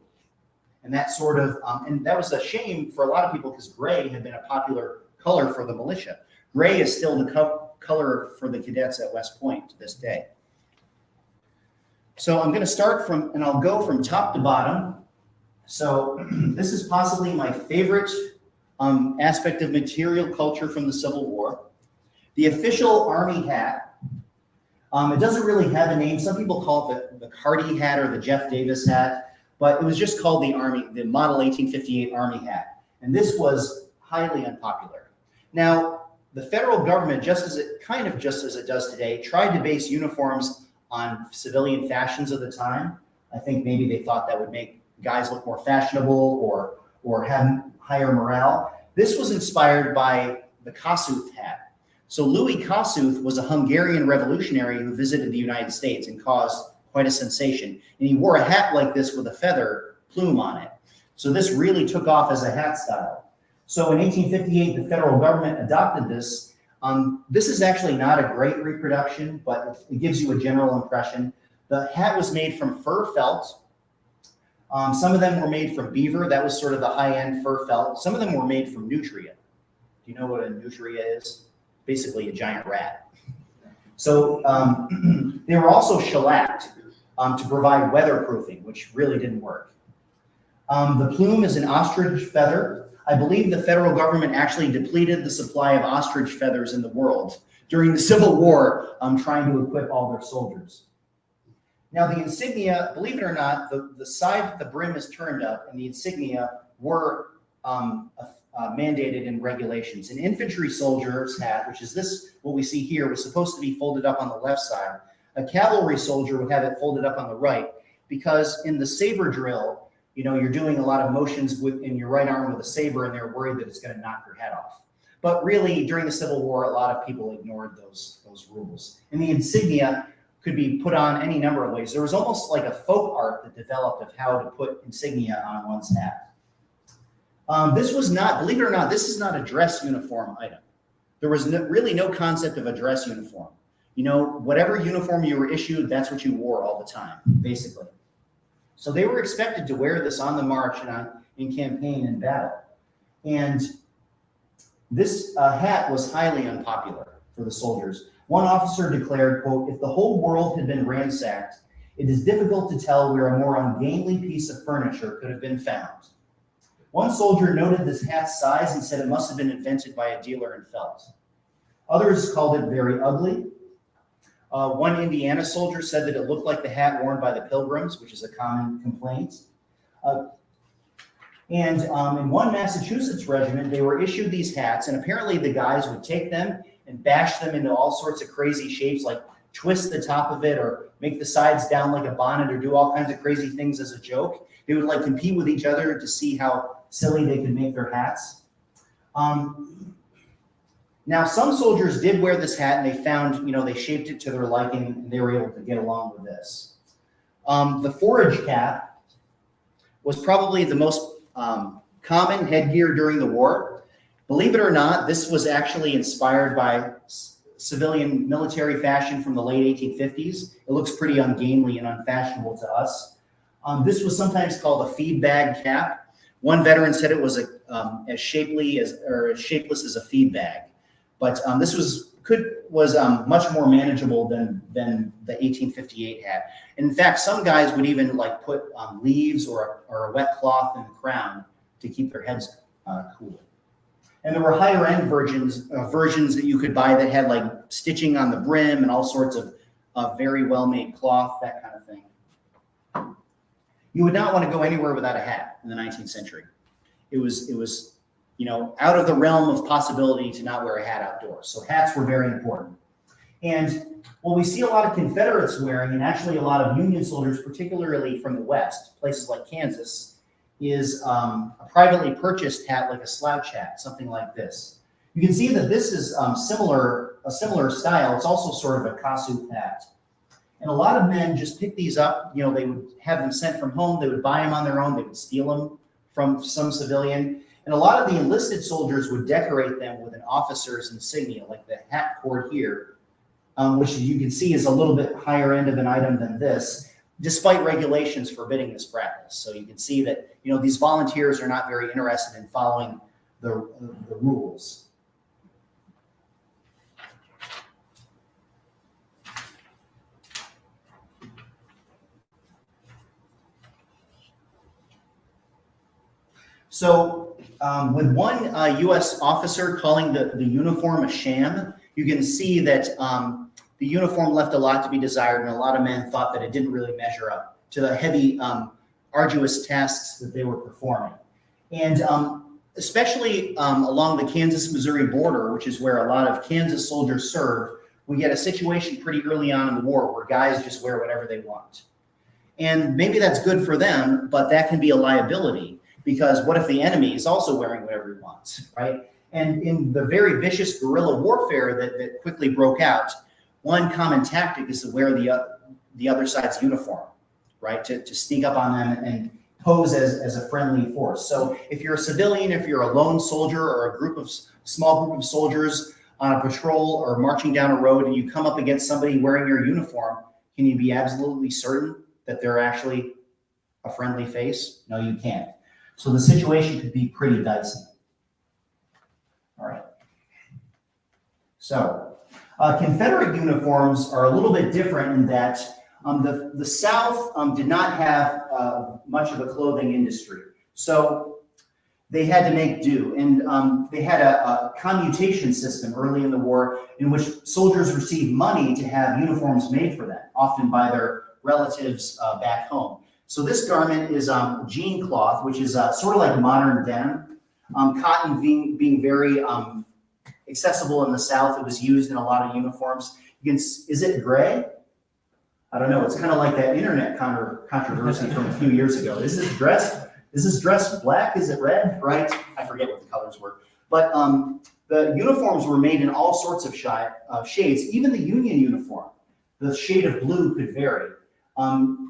And that sort of, and that was a shame for a lot of people because gray had been a popular color for the militia. Gray is still the color for the cadets at West Point to this day. So I'm going to start and I'll go from top to bottom. So this is possibly my favorite aspect of material culture from the Civil War. The official Army hat. It doesn't really have a name. Some people call it the Carty hat or the Jeff Davis hat. but it was just called the Model 1858 Army hat. And this was highly unpopular. Now, the federal government, just as it does today, tried to base uniforms on civilian fashions of the time. I think maybe they thought that would make guys look more fashionable or have higher morale. This was inspired by the Kossuth hat. So Louis Kossuth was a Hungarian revolutionary who visited the United States and caused quite a sensation. And he wore a hat like this with a feather plume on it. So this really took off as a hat style. So in 1858, the federal government adopted this. This is actually not a great reproduction, but it gives you a general impression. The hat was made from fur felt. Some of them were made from beaver. That was sort of the high-end fur felt. Some of them were made from nutria. Do you know what a nutria is? Basically a giant rat. So they were also shellacked to provide weatherproofing, which really didn't work. The plume is an ostrich feather. I believe the federal government actually depleted the supply of ostrich feathers in the world during the Civil War, trying to equip all their soldiers. Now the insignia, believe it or not, the side that the brim is turned up and the insignia were mandated in regulations. An infantry soldier's hat, which is this, what we see here, was supposed to be folded up on the left side. A cavalry soldier would have it folded up on the right, because in the saber drill, you know, you're doing a lot of motions in your right arm with a saber, and they're worried that it's going to knock your head off. But really, during the Civil War, a lot of people ignored those rules. And the insignia could be put on any number of ways. There was almost like a folk art that developed of how to put insignia on one's hat. This was not, believe it or not, this is not a dress uniform item. There was really no concept of a dress uniform. You know, whatever uniform you were issued, that's what you wore all the time, basically. So they were expected to wear this on the march and in campaign and battle. And this hat was highly unpopular for the soldiers. One officer declared, quote, "If the whole world had been ransacked, it is difficult to tell where a more ungainly piece of furniture could have been found." One soldier noted this hat's size and said it must have been invented by a dealer in felt. Others called it very ugly. One Indiana soldier said that it looked like the hat worn by the Pilgrims, which is a common complaint. And in one Massachusetts regiment, they were issued these hats, and apparently the guys would take them and bash them into all sorts of crazy shapes, like twist the top of it or make the sides down like a bonnet or do all kinds of crazy things as a joke. They would like compete with each other to see how silly they could make their hats. Now, some soldiers did wear this hat, and they found, you know, they shaped it to their liking, and they were able to get along with this. The forage cap was probably the most common headgear during the war. Believe it or not, this was actually inspired by civilian military fashion from the late 1850s. It looks pretty ungainly and unfashionable to us. This was sometimes called a feed bag cap. One veteran said it was as shapeless as a feed bag. But this was much more manageable than the 1858 hat. In fact, some guys would even like put leaves or a wet cloth in the crown to keep their heads cool. And there were higher end versions that you could buy that had like stitching on the brim and all sorts of very well made cloth, that kind of thing. You would not want to go anywhere without a hat in the 19th century. It was you know, out of the realm of possibility to not wear a hat outdoors. So hats were very important. And what we see a lot of Confederates wearing, and actually a lot of Union soldiers, particularly from the West, places like Kansas, is a privately purchased hat like a slouch hat, something like this. You can see that this is a similar style. It's also sort of a Kossuth hat. And a lot of men just pick these up. You know, they would have them sent from home. They would buy them on their own. They would steal them from some civilian. And a lot of the enlisted soldiers would decorate them with an officer's insignia, like the hat cord here, which you can see is a little bit higher end of an item than this, despite regulations forbidding this practice. So you can see that, you know, these volunteers are not very interested in following the rules. So with one U.S. officer calling the uniform a sham, you can see that the uniform left a lot to be desired, and a lot of men thought that it didn't really measure up to the heavy arduous tasks that they were performing. And especially along the Kansas-Missouri border, which is where a lot of Kansas soldiers served, we get a situation pretty early on in the war where guys just wear whatever they want. And maybe that's good for them, but that can be a liability, because what if the enemy is also wearing whatever he wants, right? And in the very vicious guerrilla warfare that quickly broke out, one common tactic is to wear the other side's uniform, right? To sneak up on them and pose as a friendly force. So if you're a civilian, if you're a lone soldier or a small group of soldiers on a patrol or marching down a road and you come up against somebody wearing your uniform, can you be absolutely certain that they're actually a friendly face? No, you can't. So the situation could be pretty dicey. All right. So Confederate uniforms are a little bit different in that the South did not have much of a clothing industry. So they had to make do. And they had a commutation system early in the war in which soldiers received money to have uniforms made for them, often by their relatives back home. So this garment is jean cloth, which is sort of like modern denim. Cotton being very accessible in the South, it was used in a lot of uniforms. Is it gray? I don't know. It's kind of like that internet controversy from a few years ago. Is this dress black? Is it red? Right? I forget what the colors were. But the uniforms were made in all sorts of shades. Even the Union uniform, the shade of blue could vary.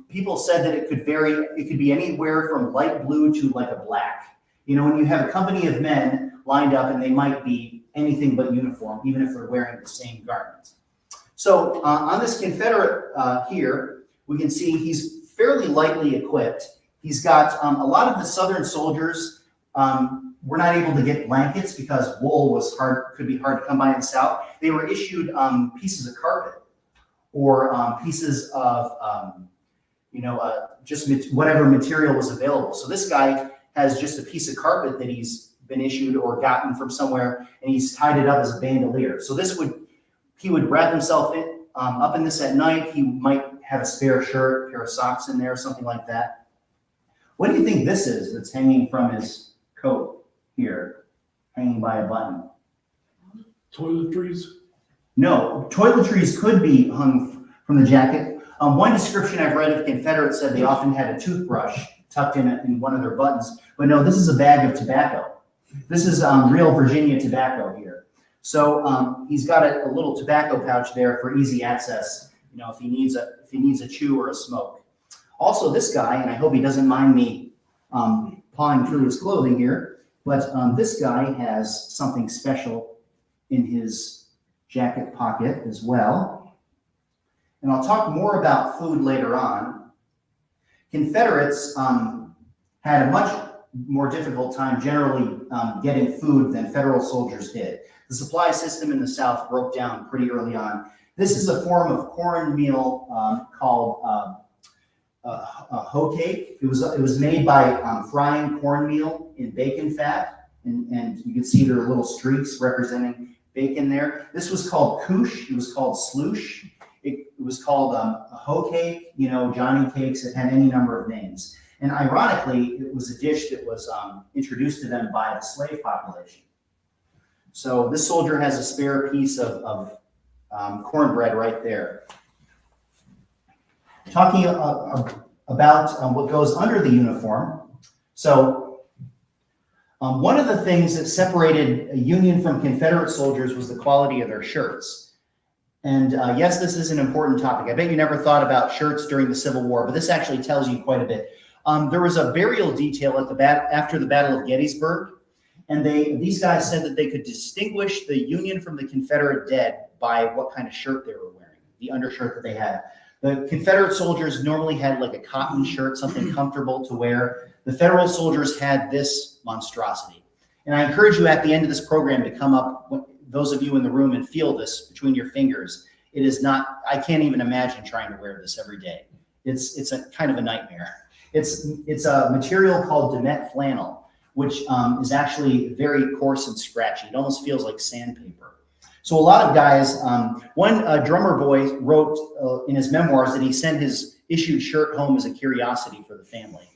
People said that it could vary. It could be anywhere from light blue to like a black. You know, when you have a company of men lined up and they might be anything but uniform, even if they're wearing the same garment. So on this Confederate here, we can see he's fairly lightly equipped. He's got a lot of the Southern soldiers were not able to get blankets because wool could be hard to come by in the South. They were issued pieces of carpet or pieces of just whatever material was available. So this guy has just a piece of carpet that he's been issued or gotten from somewhere, and he's tied it up as a bandolier. So he would wrap himself up in this at night. He might have a spare shirt, a pair of socks in there, something like that. What do you think this is that's hanging from his coat here, hanging by a button? Toiletries? No, toiletries could be hung from the jacket. One description I've read of Confederates said they often had a toothbrush tucked in one of their buttons. But no, this is a bag of tobacco. This is real Virginia tobacco here. So he's got a little tobacco pouch there for easy access, you know, if he needs a chew or a smoke. Also, this guy, and I hope he doesn't mind me pawing through his clothing here, but this guy has something special in his jacket pocket as well. And I'll talk more about food later on. Confederates had a much more difficult time generally getting food than Federal soldiers did. The supply system in the South broke down pretty early on. This is a form of cornmeal called hoe cake. It was made by frying cornmeal in bacon fat, and you can see there are little streaks representing bacon there. This was called koosh. It was called sloosh. It was called a hoe cake, you know, Johnny cakes. It had any number of names. And ironically, it was a dish that was introduced to them by the slave population. So this soldier has a spare piece of cornbread right there. Talking about what goes under the uniform. So one of the things that separated a Union from Confederate soldiers was the quality of their shirts. And yes, this is an important topic. I bet you never thought about shirts during the Civil War, but this actually tells you quite a bit. There was a burial detail at after the Battle of Gettysburg, and these guys said that they could distinguish the Union from the Confederate dead by what kind of shirt they were wearing, the undershirt that they had. The Confederate soldiers normally had like a cotton shirt, something comfortable to wear. The Federal soldiers had this monstrosity. And I encourage you at the end of this program to come up, those of you in the room, and feel this between your fingers. It is not, I can't even imagine trying to wear this every day. It's a kind of a nightmare. It's a material called Demet flannel, which is actually very coarse and scratchy. It almost feels like sandpaper. So a lot of guys, one drummer boy wrote in his memoirs that he sent his issued shirt home as a curiosity for the family.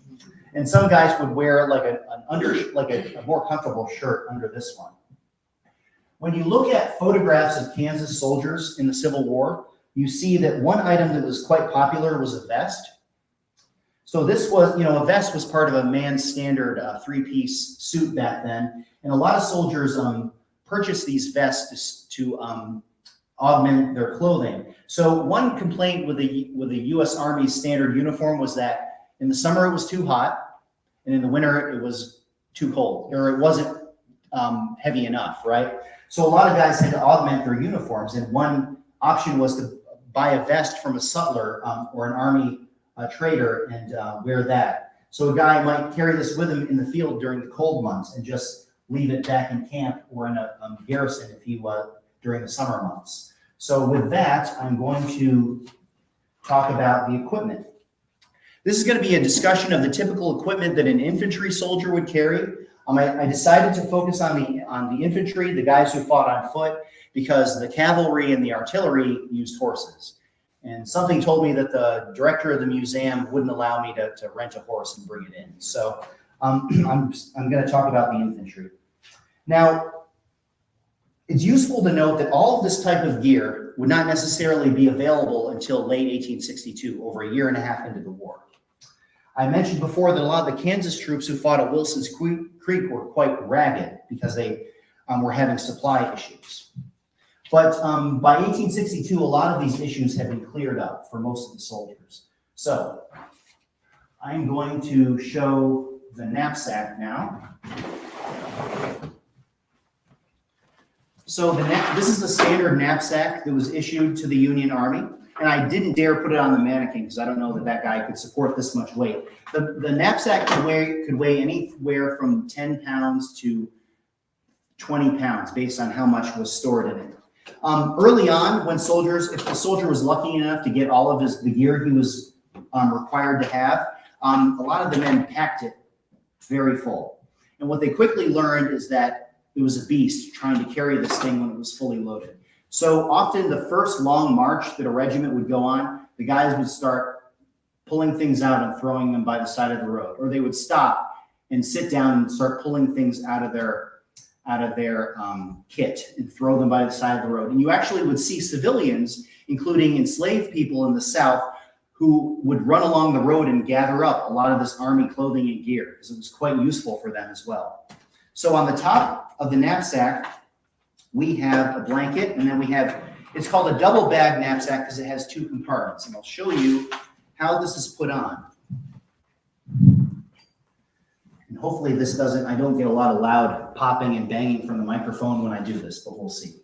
And some guys would wear like a more comfortable shirt under this one. When you look at photographs of Kansas soldiers in the Civil War, you see that one item that was quite popular was a vest. So this was, a vest was part of a man's standard three-piece suit back then. And a lot of soldiers purchased these vests to augment their clothing. So one complaint with the U.S. Army's standard uniform was that in the summer it was too hot, and in the winter it was too cold, or it wasn't heavy enough, right? So a lot of guys had to augment their uniforms, and one option was to buy a vest from a sutler or an army trader and wear that. So a guy might carry this with him in the field during the cold months and just leave it back in camp or in a garrison if he during the summer months. So with that, I'm going to talk about the equipment. This is going to be a discussion of the typical equipment that an infantry soldier would carry. I decided to focus on the infantry, the guys who fought on foot, because the cavalry and the artillery used horses. And something told me that the director of the museum wouldn't allow me to rent a horse and bring it in. So I'm going to talk about the infantry. Now, it's useful to note that all of this type of gear would not necessarily be available until late 1862, over a year and a half into the war. I mentioned before that a lot of the Kansas troops who fought at Wilson's Creek were quite ragged because they were having supply issues. But by 1862, a lot of these issues had been cleared up for most of the soldiers. So I'm going to show the knapsack now. So this is the standard knapsack that was issued to the Union Army. And I didn't dare put it on the mannequin because I don't know that guy could support this much weight. The knapsack could weigh anywhere from 10 pounds to 20 pounds based on how much was stored in it. Early on, if the soldier was lucky enough to get all of the gear he was required to have, a lot of the men packed it very full. And what they quickly learned is that it was a beast trying to carry this thing when it was fully loaded. So often the first long march that a regiment would go on, the guys would start pulling things out and throwing them by the side of the road, or they would stop and sit down and start pulling things out of their kit and throw them by the side of the road. And you actually would see civilians, including enslaved people in the South, who would run along the road and gather up a lot of this army clothing and gear because it was quite useful for them as well. So on the top of the knapsack, we have a blanket, and then it's called a double bag knapsack because it has two compartments. And I'll show you how this is put on. And hopefully I don't get a lot of loud popping and banging from the microphone when I do this, but we'll see.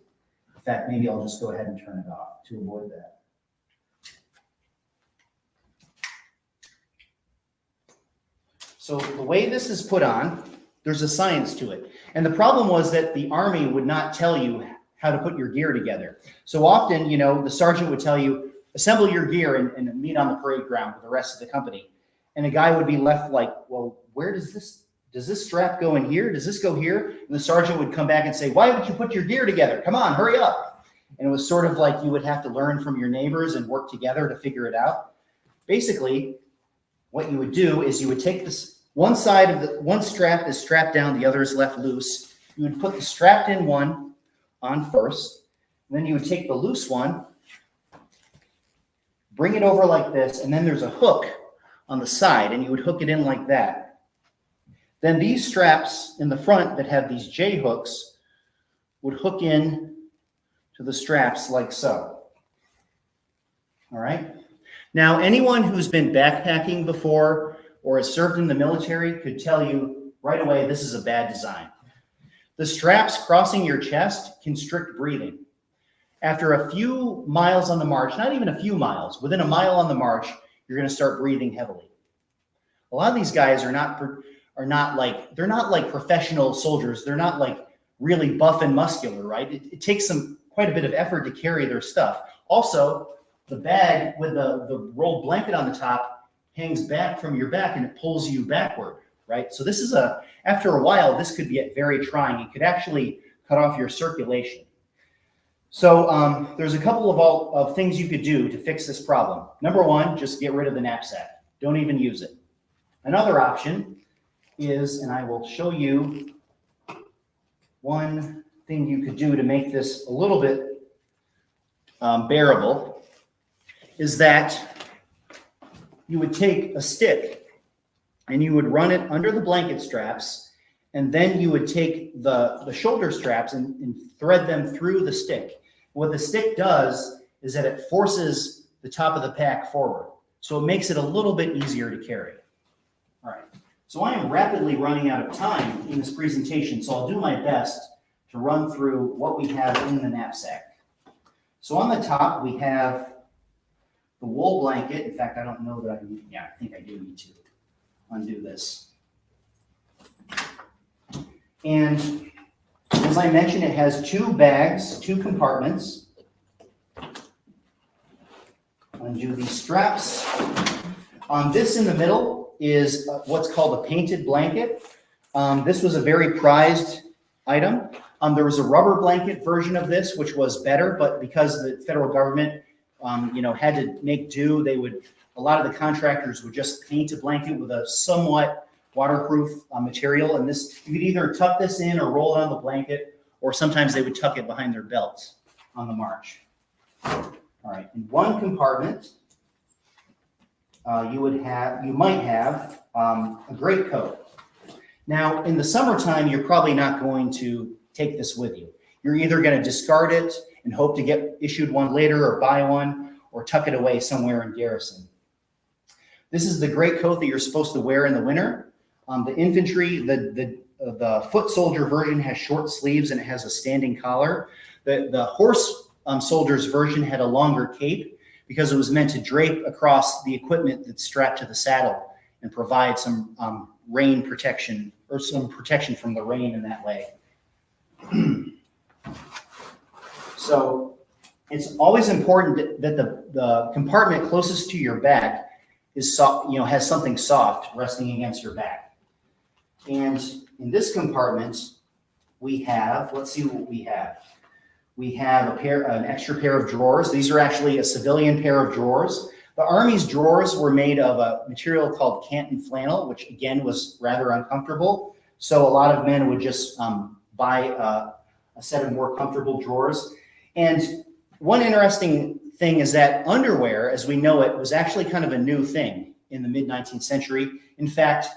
In fact, maybe I'll just go ahead and turn it off to avoid that. So the way this is put on, there's a science to it. And the problem was that the Army would not tell you how to put your gear together. So often, the sergeant would tell you, assemble your gear and meet on the parade ground with the rest of the company. And a guy would be left like, well, where does this strap go in here? Does this go here? And the sergeant would come back and say, why would you put your gear together? Come on, hurry up. And it was sort of like you would have to learn from your neighbors and work together to figure it out. Basically, what you would do is you would take this one strap is strapped down, the other is left loose. You would put the strapped in one on first, and then you would take the loose one, bring it over like this, and then there's a hook on the side, and you would hook it in like that. Then these straps in the front that have these J hooks would hook in to the straps like so. All right? Now, anyone who's been backpacking before or has served in the military could tell you right away this is a bad design. The straps crossing your chest constrict breathing. After a few miles on the march, not even a few miles, within a mile on the march, you're going to start breathing heavily. A lot of these guys they're not like professional soldiers. They're not like really buff and muscular, right? It takes quite a bit of effort to carry their stuff. Also, the bag with the rolled blanket on the top hangs back from your back and it pulls you backward, right? So this is after a while, this could get very trying. It could actually cut off your circulation. So there's a couple of things you could do to fix this problem. Number one, just get rid of the knapsack. Don't even use it. Another option is, and I will show you one thing you could do to make this a little bit bearable, is that you would take a stick and you would run it under the blanket straps, and then you would take the shoulder straps and thread them through the stick. What the stick does is that it forces the top of the pack forward, so it makes it a little bit easier to carry. All right, so I am rapidly running out of time in this presentation, so I'll do my best to run through what we have in the knapsack. So on the top, we have the wool blanket. In fact, I don't know that I think I do need to undo this. And as I mentioned, it has two bags, two compartments. Undo these straps. On this in the middle is what's called a painted blanket. This was a very prized item. There was a rubber blanket version of this, which was better, but because the federal government, had to make do, a lot of the contractors would just paint a blanket with a somewhat waterproof material. And this, you could either tuck this in or roll it on the blanket, or sometimes they would tuck it behind their belts on the march. All right, in one compartment, you might have a greatcoat. Now, in the summertime, you're probably not going to take this with you. You're either going to discard it and hope to get issued one later, or buy one, or tuck it away somewhere in garrison. This is the greatcoat that you're supposed to wear in the winter. The infantry, the foot soldier version has short sleeves and it has a standing collar. The horse soldier's version had a longer cape because it was meant to drape across the equipment that's strapped to the saddle and provide some rain protection, or some protection from the rain in that way. So it's always important that the compartment closest to your back is soft, has something soft resting against your back. And in this compartment, we have, let's see what we have. We have an extra pair of drawers. These are actually a civilian pair of drawers. The Army's drawers were made of a material called Canton flannel, which again was rather uncomfortable. So a lot of men would just buy a set of more comfortable drawers. And one interesting thing is that underwear, as we know it, was actually kind of a new thing in the mid-19th century. In fact,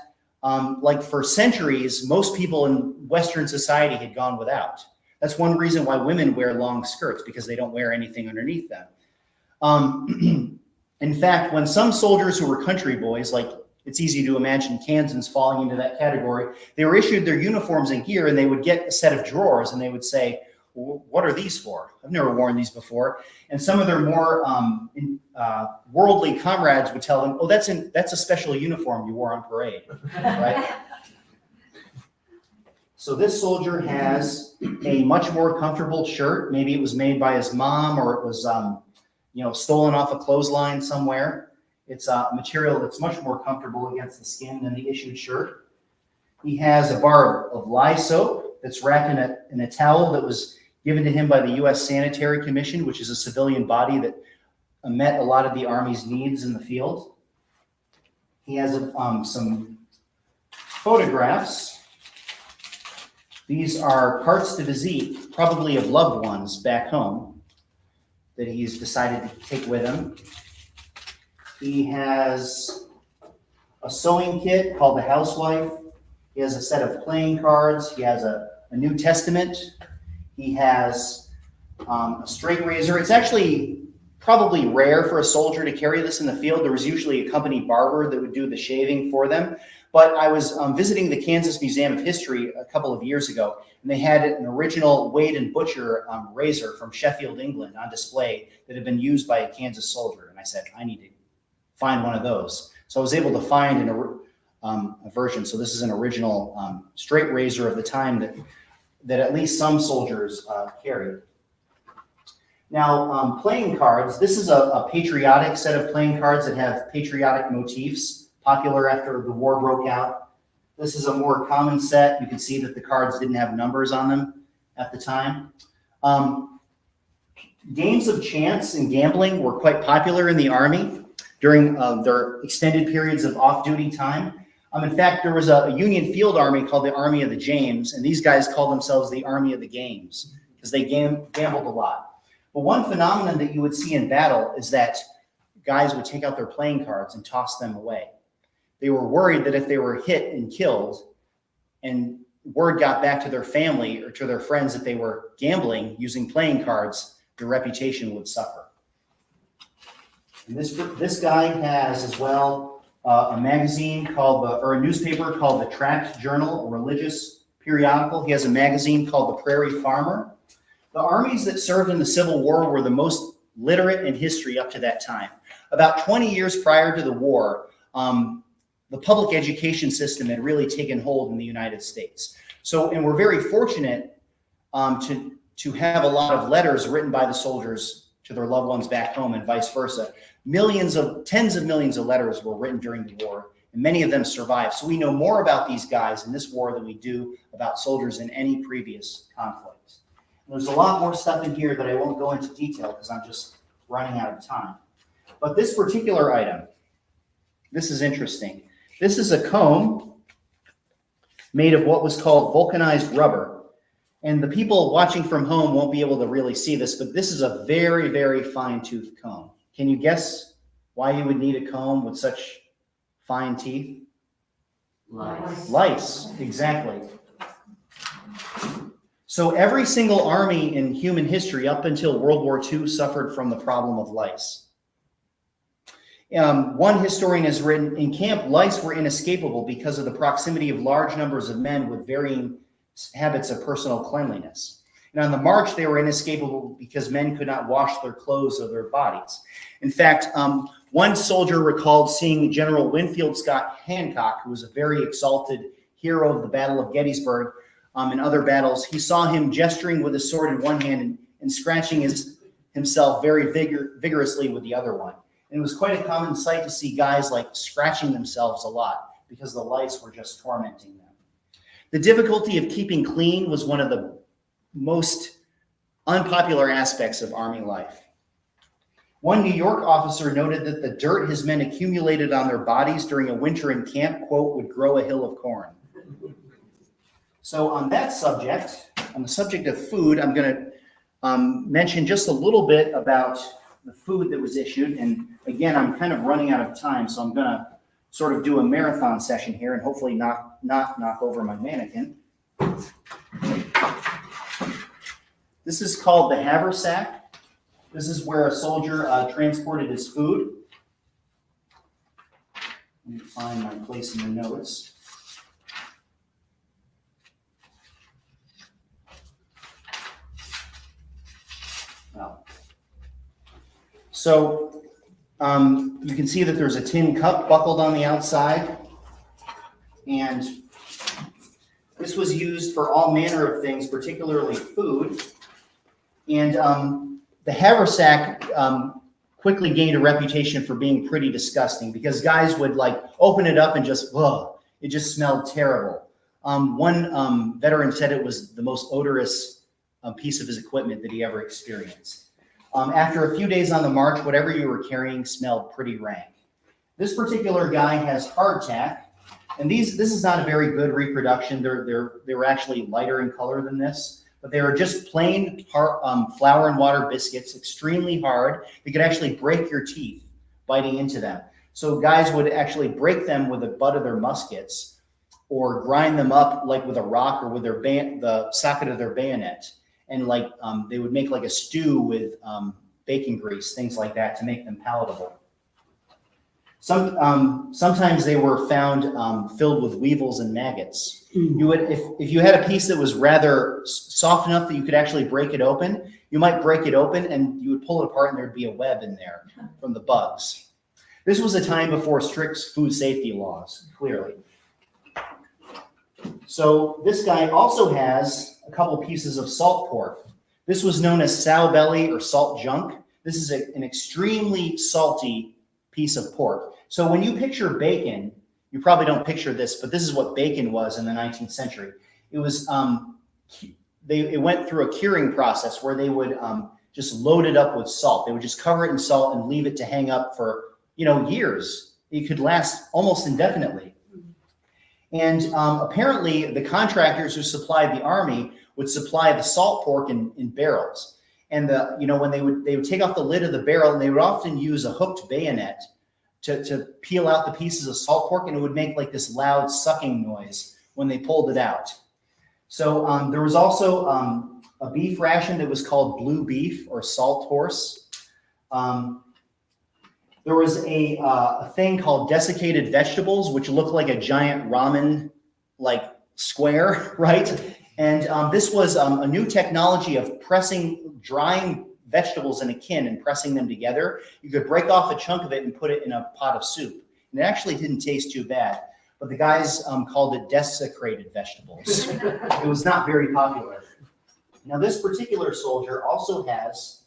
like for centuries, most people in Western society had gone without. That's one reason why women wear long skirts, because they don't wear anything underneath them. In fact, when some soldiers who were country boys, like it's easy to imagine Kansans falling into that category, they were issued their uniforms and gear, and they would get a set of drawers, and they would say, well, what are these for? I've never worn these before. And some of their more worldly comrades would tell them, oh, that's a special uniform you wore on parade, right? So this soldier has a much more comfortable shirt. Maybe it was made by his mom, or it was stolen off a clothesline somewhere. It's a material that's much more comfortable against the skin than the issued shirt. He has a bar of lye soap that's wrapped in a towel that was given to him by the U.S. Sanitary Commission, which is a civilian body that met a lot of the Army's needs in the field. He has some photographs. These are parts to visit, probably of loved ones back home, that he's decided to take with him. He has a sewing kit called the Housewife. He has a set of playing cards. He has a New Testament. He has a straight razor. It's actually probably rare for a soldier to carry this in the field. There was usually a company barber that would do the shaving for them. But I was visiting the Kansas Museum of History a couple of years ago, and they had an original Wade and Butcher razor from Sheffield, England on display that had been used by a Kansas soldier. And I said, I need to find one of those. So I was able to find a version. So this is an original straight razor of the time that at least some soldiers carried. Now, playing cards. This is a patriotic set of playing cards that have patriotic motifs, popular after the war broke out. This is a more common set. You can see that the cards didn't have numbers on them at the time. Games of chance and gambling were quite popular in the Army during their extended periods of off-duty time. In fact, there was a Union field army called the Army of the James, and these guys called themselves the Army of the Games because they gambled a lot. But one phenomenon that you would see in battle is that guys would take out their playing cards and toss them away. They were worried that if they were hit and killed and word got back to their family or to their friends that they were gambling using playing cards, their reputation would suffer. And this guy has as well a magazine or a newspaper called the Tract Journal, a religious periodical. He has a magazine called the Prairie Farmer. The armies that served in the Civil War were the most literate in history up to that time. About 20 years prior to the war, the public education system had really taken hold in the United States. So, and we're very fortunate to have a lot of letters written by the soldiers to their loved ones back home and vice versa. Tens of millions of letters were written during the war, and many of them survived. So we know more about these guys in this war than we do about soldiers in any previous conflict. And there's a lot more stuff in here that I won't go into detail because I'm just running out of time. But this particular item, this is interesting. This is a comb made of what was called vulcanized rubber. And the people watching from home won't be able to really see this, but this is a very, very fine-toothed comb. Can you guess why you would need a comb with such fine teeth? Lice, exactly. So every single army in human history up until World War II suffered from the problem of lice. One historian has written, in camp, lice were inescapable because of the proximity of large numbers of men with varying habits of personal cleanliness. And on the march, they were inescapable because men could not wash their clothes or their bodies. In fact, one soldier recalled seeing General Winfield Scott Hancock, who was a very exalted hero of the Battle of Gettysburg and other battles. He saw him gesturing with a sword in one hand and scratching himself very vigorously with the other one. And it was quite a common sight to see guys like scratching themselves a lot because the lice were just tormenting them. The difficulty of keeping clean was one of the most unpopular aspects of Army life. One New York officer noted that the dirt his men accumulated on their bodies during a winter in camp, quote, would grow a hill of corn. So on that subject, on the subject of food, I'm going to mention just a little bit about the food that was issued. And again, I'm kind of running out of time, so I'm going to sort of do a marathon session here and hopefully not knock over my mannequin. This is called the haversack. This is where a soldier transported his food. Let me find my place in the notes. Well, so you can see that there's a tin cup buckled on the outside, and this was used for all manner of things, particularly food. And the haversack quickly gained a reputation for being pretty disgusting because guys would like open it up and just, whoa, it just smelled terrible. One veteran said it was the most odorous piece of his equipment that he ever experienced. After a few days on the march, whatever you were carrying smelled pretty rank. This particular guy has hardtack, and this is not a very good reproduction. They were actually lighter in color than this, but they were just plain flour and water biscuits, extremely hard. They could actually break your teeth biting into them. So guys would actually break them with the butt of their muskets or grind them up like with a rock or with the socket of their bayonet. And like they would make like a stew with bacon grease, things like that, to make them palatable. Sometimes they were found filled with weevils and maggots. You would, if you had a piece that was rather soft enough that you could actually break it open, you might break it open and you would pull it apart and there'd be a web in there from the bugs. This was a time before strict food safety laws, clearly. So this guy also has a couple pieces of salt pork. This was known as sow belly or salt junk. This is an extremely salty piece of pork. So when you picture bacon, you probably don't picture this, but this is what bacon was in the 19th century. It was it went through a curing process where they would just load it up with salt. They would just cover it in salt and leave it to hang up for years. It could last almost indefinitely. And apparently the contractors who supplied the army would supply the salt pork in barrels. And when they would take off the lid of the barrel, and they would often use a hooked bayonet to peel out the pieces of salt pork, and it would make like this loud sucking noise when they pulled it out. So there was also a beef ration that was called blue beef or salt horse. There was a thing called desiccated vegetables, which looked like a giant ramen like square, right? And this was a new technology of drying vegetables in a kiln and pressing them together. You could break off a chunk of it and put it in a pot of soup. And it actually didn't taste too bad, but the guys called it desecrated vegetables. It was not very popular. Now, this particular soldier also has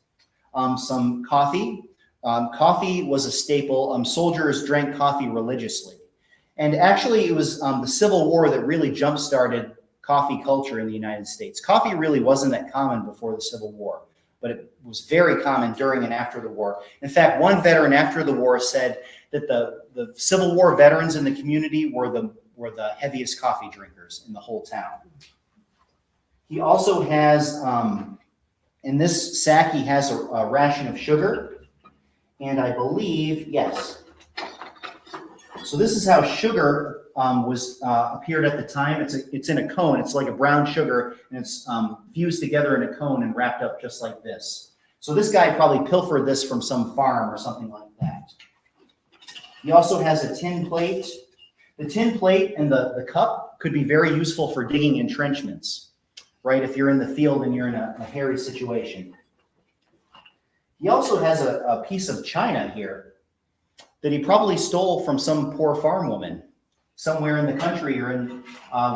some coffee. Coffee was a staple. Soldiers drank coffee religiously. And actually, it was the Civil War that really jump-started coffee culture in the United States. Coffee really wasn't that common before the Civil War, but it was very common during and after the war. In fact, one veteran after the war said that the Civil War veterans in the community were the heaviest coffee drinkers in the whole town. He also has, in this sack, he has a ration of sugar. And I believe, yes. So this is how sugar appeared at the time. It's in a cone. It's like a brown sugar, and it's fused together in a cone and wrapped up just like this. So this guy probably pilfered this from some farm or something like that. He also has a tin plate. The tin plate and the cup could be very useful for digging entrenchments, right? If you're in the field and you're in a hairy situation. He also has a piece of china here that he probably stole from some poor farm woman somewhere in the country or in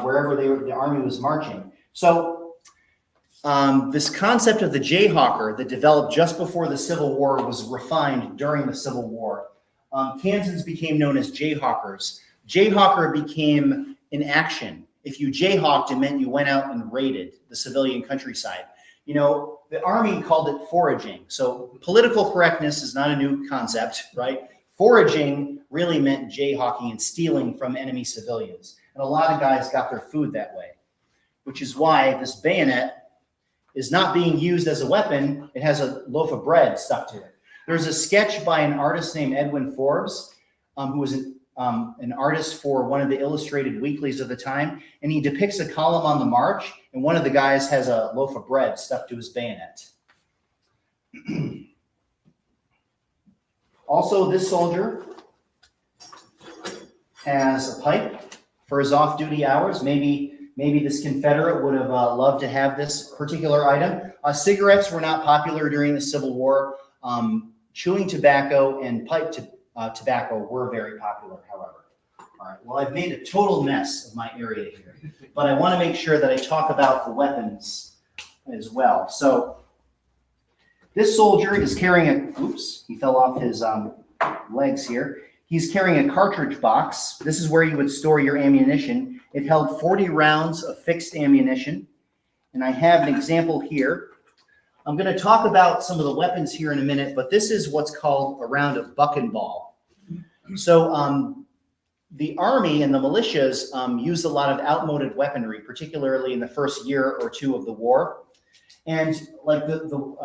wherever the army was marching. So this concept of the jayhawker that developed just before the Civil War was refined during the Civil War. Kansans became known as jayhawkers. Jayhawker became an action. If you jayhawked, it meant you went out and raided the civilian countryside. You know, the army called it foraging. So political correctness is not a new concept, right? Foraging really meant jayhawking and stealing from enemy civilians. And a lot of guys got their food that way, which is why this bayonet is not being used as a weapon. It has a loaf of bread stuck to it. There's a sketch by an artist named Edwin Forbes, who was an artist for one of the illustrated weeklies of the time, and he depicts a column on the march, and one of the guys has a loaf of bread stuck to his bayonet. Also, this soldier has a pipe for his off-duty hours. Maybe this Confederate would have loved to have this particular item. Cigarettes were not popular during the Civil War. Chewing tobacco and pipe tobacco were very popular, however. All right, well, I've made a total mess of my area here, but I want to make sure that I talk about the weapons as well. So this soldier is carrying oops, he fell off his legs here. He's carrying a cartridge box. This is where you would store your ammunition. It held 40 rounds of fixed ammunition, and I have an example here. I'm going to talk about some of the weapons here in a minute, but this is what's called a round of buck and ball. So the Army and the militias used a lot of outmoded weaponry, particularly in the first year or two of the war. And like the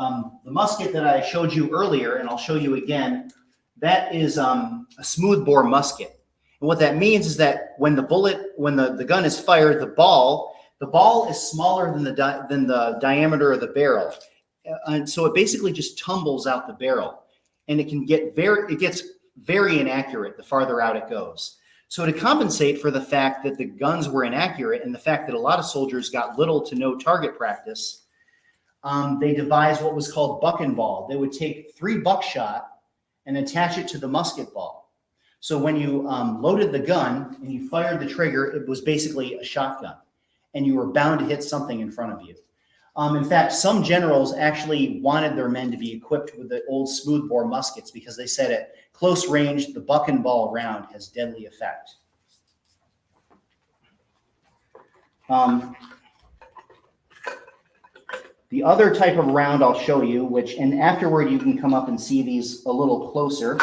musket that I showed you earlier, and I'll show you again, that is a smoothbore musket. And what that means is that when the gun is fired, the ball is smaller than the diameter of the barrel. And so it basically just tumbles out the barrel, and it gets very inaccurate the farther out it goes. So to compensate for the fact that the guns were inaccurate and the fact that a lot of soldiers got little to no target practice, they devised what was called buck and ball. They would take 3 buckshot and attach it to the musket ball. So when you loaded the gun and you fired the trigger, it was basically a shotgun, and you were bound to hit something in front of you. In fact, some generals actually wanted their men to be equipped with the old smoothbore muskets because they said at close range, the buck and ball round has deadly effect. The other type of round I'll show you, and afterward you can come up and see these a little closer.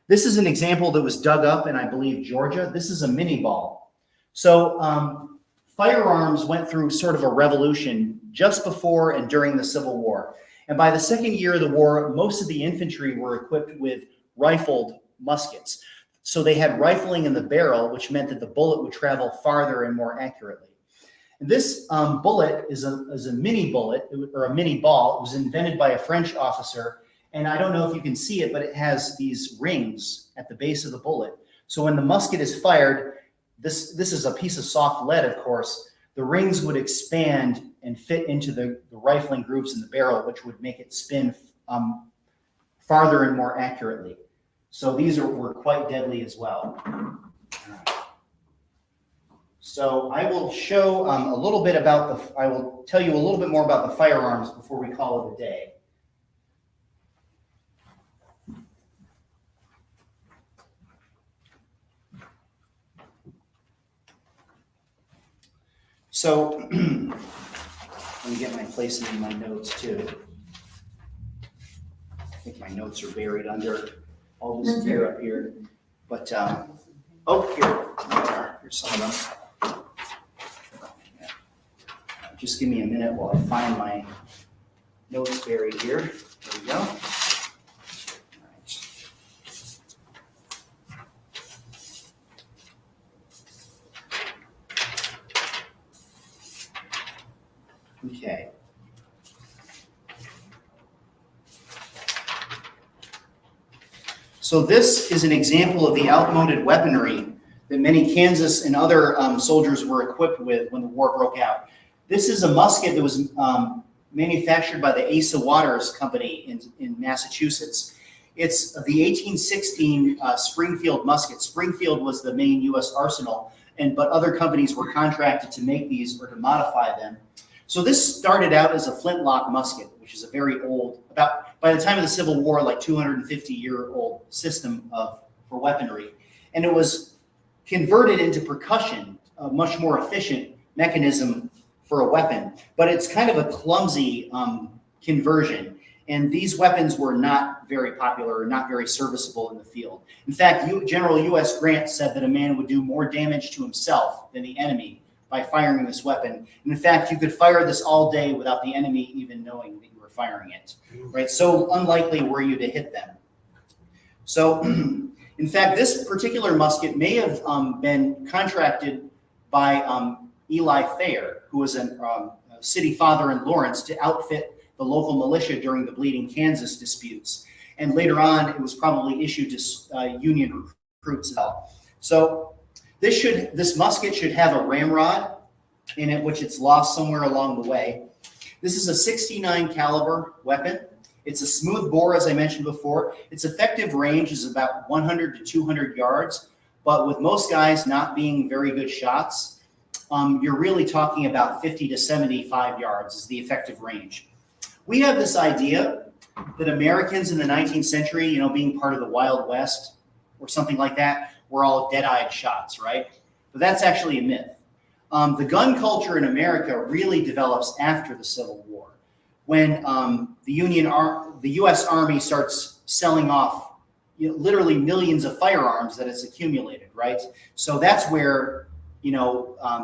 This is an example that was dug up in, I believe, Georgia. This is a mini ball. So firearms went through sort of a revolution just before and during the Civil War. And by the second year of the war, most of the infantry were equipped with rifled muskets. So they had rifling in the barrel, which meant that the bullet would travel farther and more accurately. And this bullet is a mini bullet, or a mini ball. It was invented by a French officer. And I don't know if you can see it, but it has these rings at the base of the bullet. So when the musket is fired, this is a piece of soft lead, of course, the rings would expand and fit into the rifling grooves in the barrel, which would make it spin farther and more accurately. So these were quite deadly as well. So I will show a little bit about I will tell you a little bit more about the firearms before we call it a day. So let me get my place in my notes too. I think my notes are buried under all this gear up here. But, oh, here, here's some of them. Just give me a minute while I find my notes buried here. There we go. All right. Okay. So this is an example of the outmoded weaponry that many Kansas and other soldiers were equipped with when the war broke out. This is a musket that was manufactured by the Asa Waters Company in Massachusetts. It's the 1816 Springfield musket. Springfield was the main U.S. arsenal, but other companies were contracted to make these or to modify them. So this started out as a flintlock musket, which is a very old, by the time of the Civil War, like 250-year-old system for weaponry. And it was converted into percussion, a much more efficient mechanism for a weapon. But it's kind of a clumsy conversion. And these weapons were not very popular or not very serviceable in the field. In fact, General U.S. Grant said that a man would do more damage to himself than the enemy by firing this weapon. And in fact, you could fire this all day without the enemy even knowing that you were firing it, right? So unlikely were you to hit them. So in fact, this particular musket may have been contracted by Eli Thayer, who was a city father in Lawrence, to outfit the local militia during the Bleeding Kansas disputes. And later on, it was probably issued to Union recruits as well. So this musket should have a ramrod in it, which it's lost somewhere along the way. This is a 69 caliber weapon. It's a smooth bore, as I mentioned before. Its effective range is about 100 to 200 yards, but with most guys not being very good shots, you're really talking about 50 to 75 yards is the effective range. We have this idea that Americans in the 19th century, being part of the Wild West or something like that, were all dead-eyed shots, right? But that's actually a myth. The gun culture in America really develops after the Civil War, when the U.S. Army starts selling off literally millions of firearms that it's accumulated, right? So that's where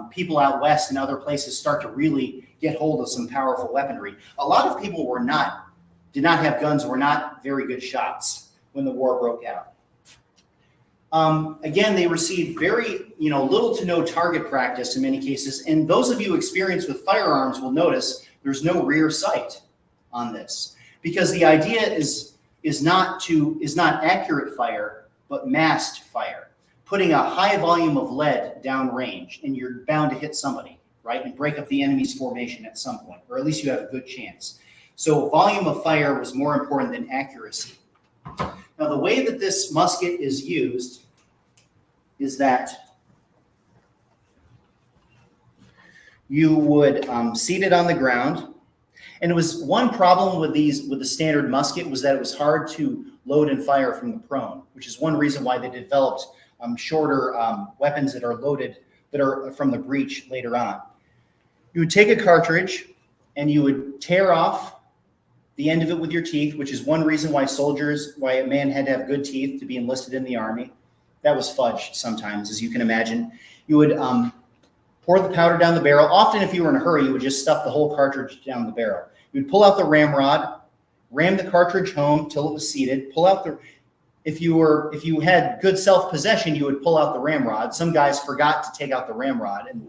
people out west and other places start to really get hold of some powerful weaponry. A lot of people did not have guns, were not very good shots when the war broke out. Again, they received very, little to no target practice in many cases. And those of you experienced with firearms will notice there's no rear sight on this, because the idea is not accurate fire, but masked fire, putting a high volume of lead downrange, and you're bound to hit somebody, right, and break up the enemy's formation at some point, or at least you have a good chance. So volume of fire was more important than accuracy. Now, the way that this musket is used is that you would seat it on the ground. And it was one problem with the standard musket was that it was hard to load and fire from the prone, which is one reason why they developed shorter weapons that are from the breech later on. You would take a cartridge and you would tear off the end of it with your teeth, which is one reason why a man had to have good teeth to be enlisted in the Army. That was fudged sometimes, as you can imagine. You would pour the powder down the barrel. Often if you were in a hurry, you would just stuff the whole cartridge down the barrel. You'd pull out the ramrod, ram the cartridge home till it was seated, pull out the, if you had good self-possession, you would pull out the ramrod. Some guys forgot to take out the ramrod, and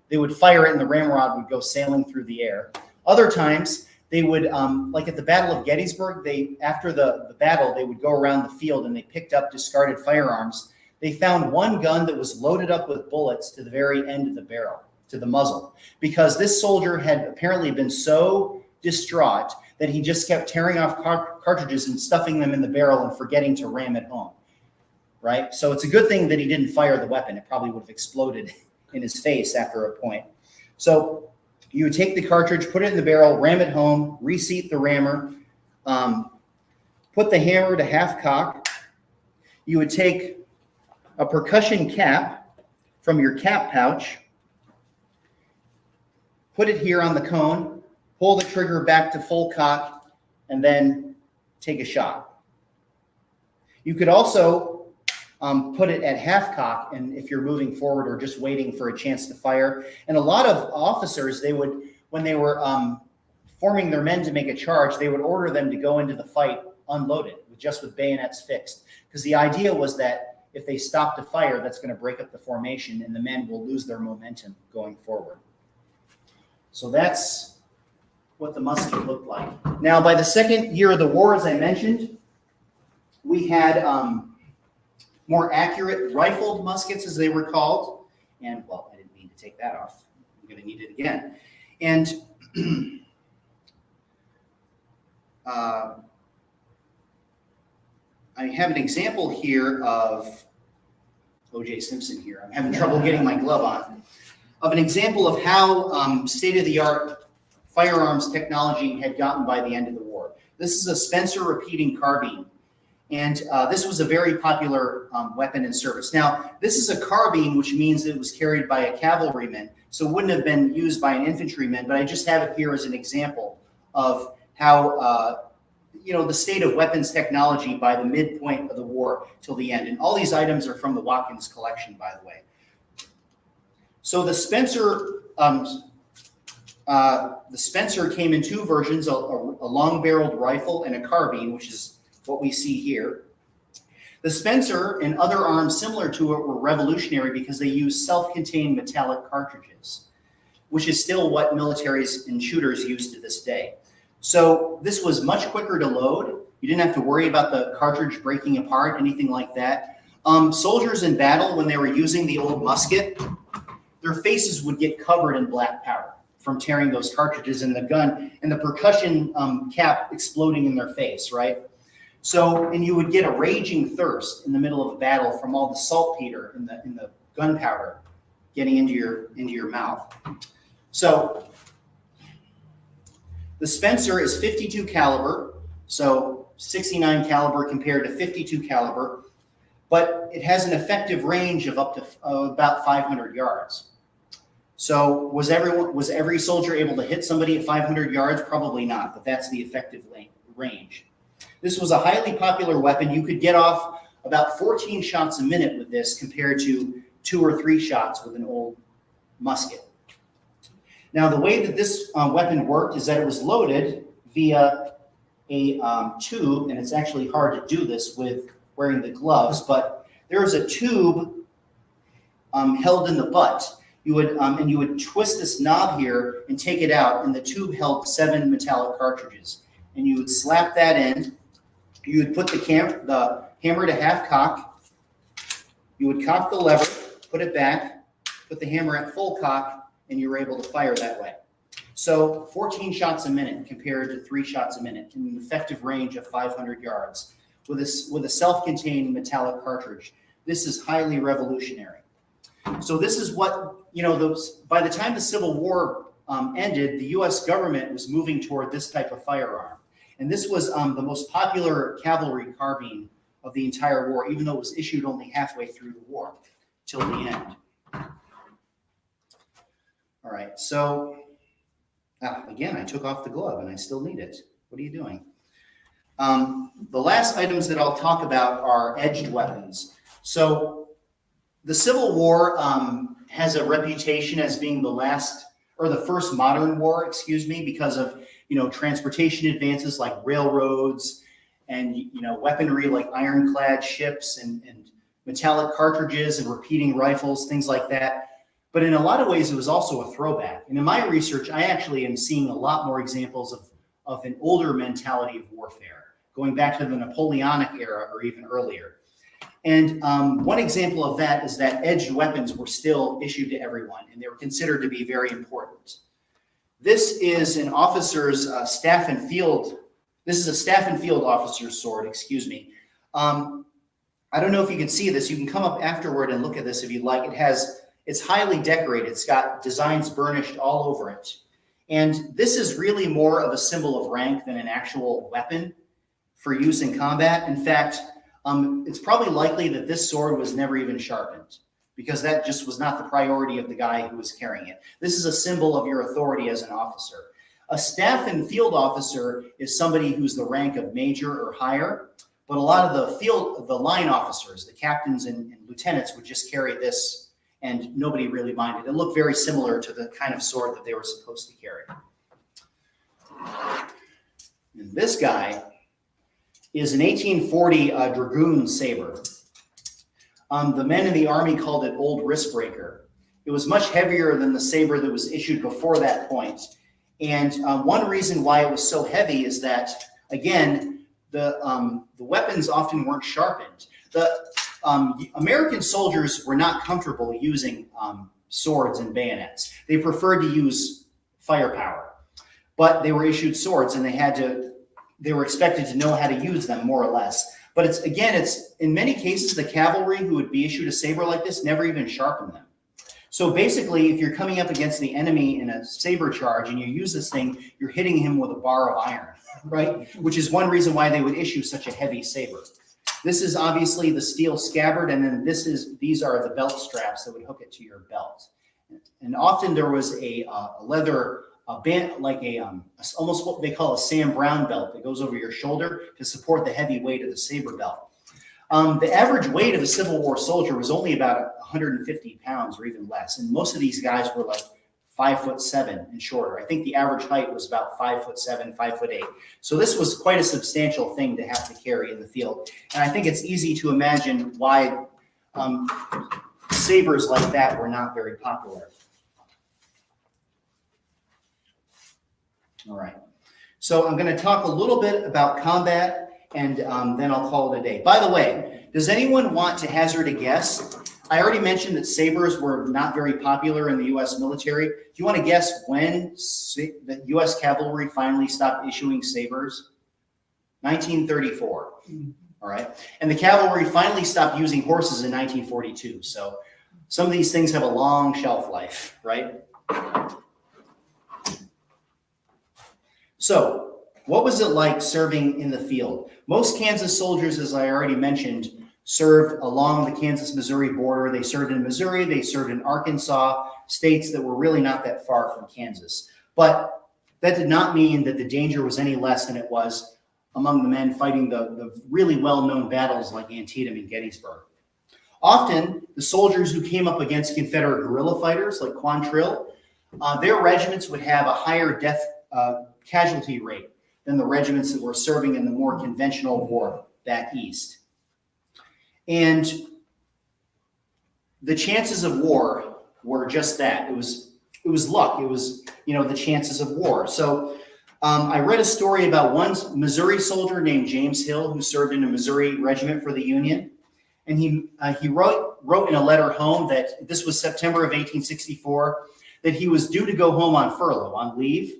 they would fire it and the ramrod would go sailing through the air. Other times they would, like at the Battle of Gettysburg, after the battle, they would go around the field and they picked up discarded firearms. They found one gun that was loaded up with bullets to the very end of the barrel, to the muzzle, because this soldier had apparently been so distraught that he just kept tearing off cartridges and stuffing them in the barrel and forgetting to ram it home, right? So it's a good thing that he didn't fire the weapon. It probably would have exploded in his face after a point. So you would take the cartridge, put it in the barrel, ram it home, reseat the rammer, put the hammer to half cock. You would take a percussion cap from your cap pouch, put it here on the cone, pull the trigger back to full cock, and then take a shot. You could also put it at half cock, and if you're moving forward or just waiting for a chance to fire. And a lot of officers, they would, when they were forming their men to make a charge, they would order them to go into the fight unloaded, just with bayonets fixed. Because the idea was that if they stop to fire, that's going to break up the formation and the men will lose their momentum going forward. So that's what the musket looked like. Now, by the second year of the war, as I mentioned, we had more accurate rifled muskets, as they were called. And, well, I didn't mean to take that off. I'm going to need it again. And I have an example here of O.J. Simpson here. I'm having trouble getting my glove on. Of an example of how state-of-the-art firearms technology had gotten by the end of the war. This is a Spencer repeating carbine, and this was a very popular weapon in service. Now, this is a carbine, which means it was carried by a cavalryman, so it wouldn't have been used by an infantryman, but I just have it here as an example of how the state of weapons technology by the midpoint of the war till the end. And all these items are from the Watkins collection, by the way. So the Spencer came in two versions, a long-barreled rifle and a carbine, which is what we see here. The Spencer and other arms similar to it were revolutionary because they used self-contained metallic cartridges, which is still what militaries and shooters use to this day. So this was much quicker to load. You didn't have to worry about the cartridge breaking apart, anything like that. Soldiers in battle, when they were using the old musket, their faces would get covered in black powder from tearing those cartridges in the gun and the percussion cap exploding in their face, right? So, and you would get a raging thirst in the middle of a battle from all the saltpeter in the gunpowder getting into your mouth. So the Spencer is 52 caliber, so 69 caliber compared to 52 caliber, but it has an effective range of up to about 500 yards. So was every soldier able to hit somebody at 500 yards? Probably not, but that's the effective range. This was a highly popular weapon. You could get off about 14 shots a minute with this compared to 2 or 3 shots with an old musket. Now, the way that this weapon worked is that it was loaded via a tube, and it's actually hard to do this with wearing the gloves, but there is a tube held in the butt. You would twist this knob here and take it out, and the tube held 7 metallic cartridges. And you would slap that in. You would put the hammer to half cock. You would cock the lever, put it back, put the hammer at full cock, and you were able to fire that way. So 14 shots a minute compared to 3 shots a minute in an effective range of 500 yards with a self-contained metallic cartridge. This is highly revolutionary. So this is what, by the time the Civil War ended, the U.S. government was moving toward this type of firearm. And this was the most popular cavalry carbine of the entire war, even though it was issued only halfway through the war, till the end. All right, so again, I took off the glove and I still need it. What are you doing? The last items that I'll talk about are edged weapons. So The Civil War has a reputation as being the first modern war, because of, transportation advances like railroads and, weaponry like ironclad ships and metallic cartridges and repeating rifles, things like that. But in a lot of ways, it was also a throwback. And in my research, I actually am seeing a lot more examples of an older mentality of warfare, going back to the Napoleonic era or even earlier. And one example of that is that edged weapons were still issued to everyone, and they were considered to be very important. This is an officer's staff and field. This is a staff and field officer's sword, I don't know if you can see this. You can come up afterward and look at this if you'd like. It's highly decorated. It's got designs burnished all over it. And this is really more of a symbol of rank than an actual weapon for use in combat. In fact, it's probably likely that this sword was never even sharpened, because that just was not the priority of the guy who was carrying it. This is a symbol of your authority as an officer. A staff and field officer is somebody who's the rank of major or higher, but a lot of the line officers, the captains and lieutenants, would just carry this, and nobody really minded. It looked very similar to the kind of sword that they were supposed to carry. And this guy is an 1840 dragoon saber. The men in the Army called it Old Wristbreaker. It was much heavier than the saber that was issued before that point. And one reason why it was so heavy is that, again, the weapons often weren't sharpened. American soldiers were not comfortable using swords and bayonets. They preferred to use firepower, but they were issued swords, and they were expected to know how to use them, more or less. But it's in many cases, the cavalry who would be issued a saber like this never even sharpened them. So basically, if you're coming up against the enemy in a saber charge and you use this thing, you're hitting him with a bar of iron, right? Which is one reason why they would issue such a heavy saber. This is obviously the steel scabbard, and then these are the belt straps that would hook it to your belt. And often there was a leather band, like almost what they call a Sam Brown belt that goes over your shoulder to support the heavy weight of the saber belt. The average weight of a Civil War soldier was only about 150 pounds or even less, and most of these guys were like 5'7" and shorter. I think the average height was about 5'7", 5'8". So this was quite a substantial thing to have to carry in the field. And I think it's easy to imagine why sabers like that were not very popular. All right. So I'm going to talk a little bit about combat, and then I'll call it a day. By the way, does anyone want to hazard a guess? I already mentioned that sabers were not very popular in the U.S. military. Do you want to guess when the U.S. cavalry finally stopped issuing sabers? 1934. All right. And the cavalry finally stopped using horses in 1942. So some of these things have a long shelf life, right? So what was it like serving in the field? Most Kansas soldiers, as I already mentioned, served along the Kansas-Missouri border. They served in Missouri, they served in Arkansas, states that were really not that far from Kansas. But that did not mean that the danger was any less than it was among the men fighting the really well-known battles like Antietam and Gettysburg. Often, the soldiers who came up against Confederate guerrilla fighters like Quantrill, their regiments would have a higher death casualty rate than the regiments that were serving in the more conventional war back east. And the chances of war were just that. It was luck. It was, the chances of war. So I read a story about one Missouri soldier named James Hill who served in a Missouri regiment for the Union. And he wrote in a letter home that this was September of 1864, that he was due to go home on furlough, on leave.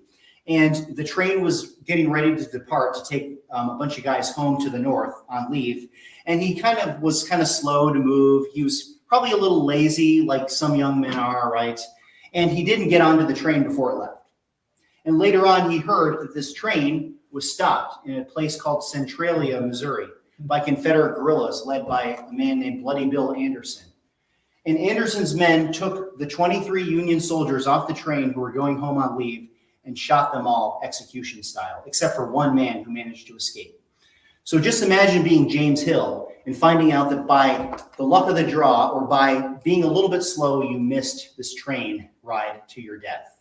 And the train was getting ready to depart to take a bunch of guys home to the north on leave. And he was kind of slow to move. He was probably a little lazy, like some young men are, right? And he didn't get onto the train before it left. And later on, he heard that this train was stopped in a place called Centralia, Missouri, by Confederate guerrillas led by a man named Bloody Bill Anderson. And Anderson's men took the 23 Union soldiers off the train who were going home on leave and shot them all execution style, except for one man who managed to escape. So just imagine being James Hill and finding out that by the luck of the draw or by being a little bit slow, you missed this train ride to your death,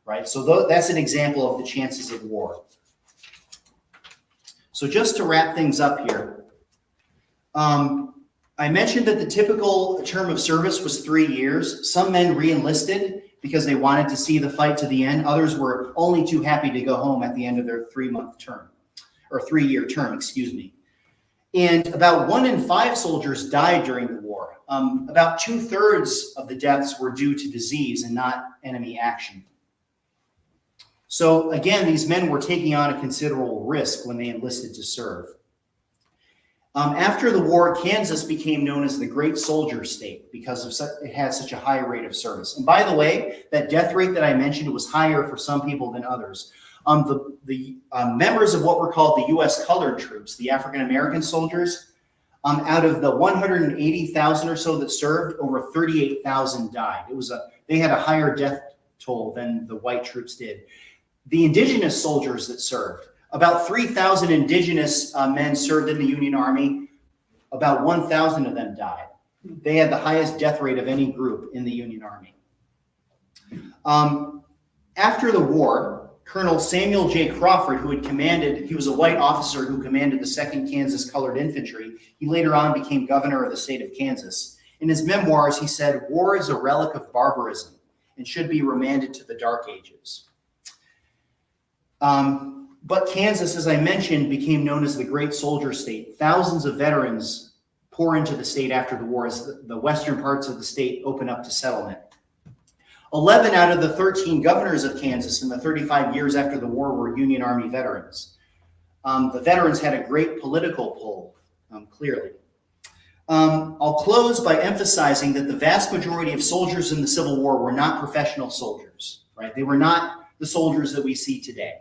right? So that's an example of the chances of war. So just to wrap things up here, I mentioned that the typical term of service was 3 years. Some men re-enlisted because they wanted to see the fight to the end. Others were only too happy to go home at the end of their 3-month term, or 3-year term, excuse me. And about 1 in 5 soldiers died during the war. About 2/3 of the deaths were due to disease and not enemy action. So again, these men were taking on a considerable risk when they enlisted to serve. After the war, Kansas became known as the Great Soldier State because it had such a high rate of service. And by the way, that death rate that I mentioned was higher for some people than others. The members of what were called the U.S. colored troops, the African-American soldiers, out of the 180,000 or so that served, over 38,000 died. They had a higher death toll than the white troops did. The indigenous soldiers that served, about 3,000 indigenous men served in the Union Army. About 1,000 of them died. They had the highest death rate of any group in the Union Army. After the war, Colonel Samuel J. Crawford, he was a white officer who commanded the 2nd Kansas Colored Infantry. He later on became governor of the state of Kansas. In his memoirs, he said, "War is a relic of barbarism and should be remanded to the Dark Ages." But Kansas, as I mentioned, became known as the Great Soldier State. Thousands of veterans pour into the state after the war as the western parts of the state open up to settlement. 11 out of the 13 governors of Kansas in the 35 years after the war were Union Army veterans. The veterans had a great political pull, clearly. I'll close by emphasizing that the vast majority of soldiers in the Civil War were not professional soldiers, right? They were not the soldiers that we see today.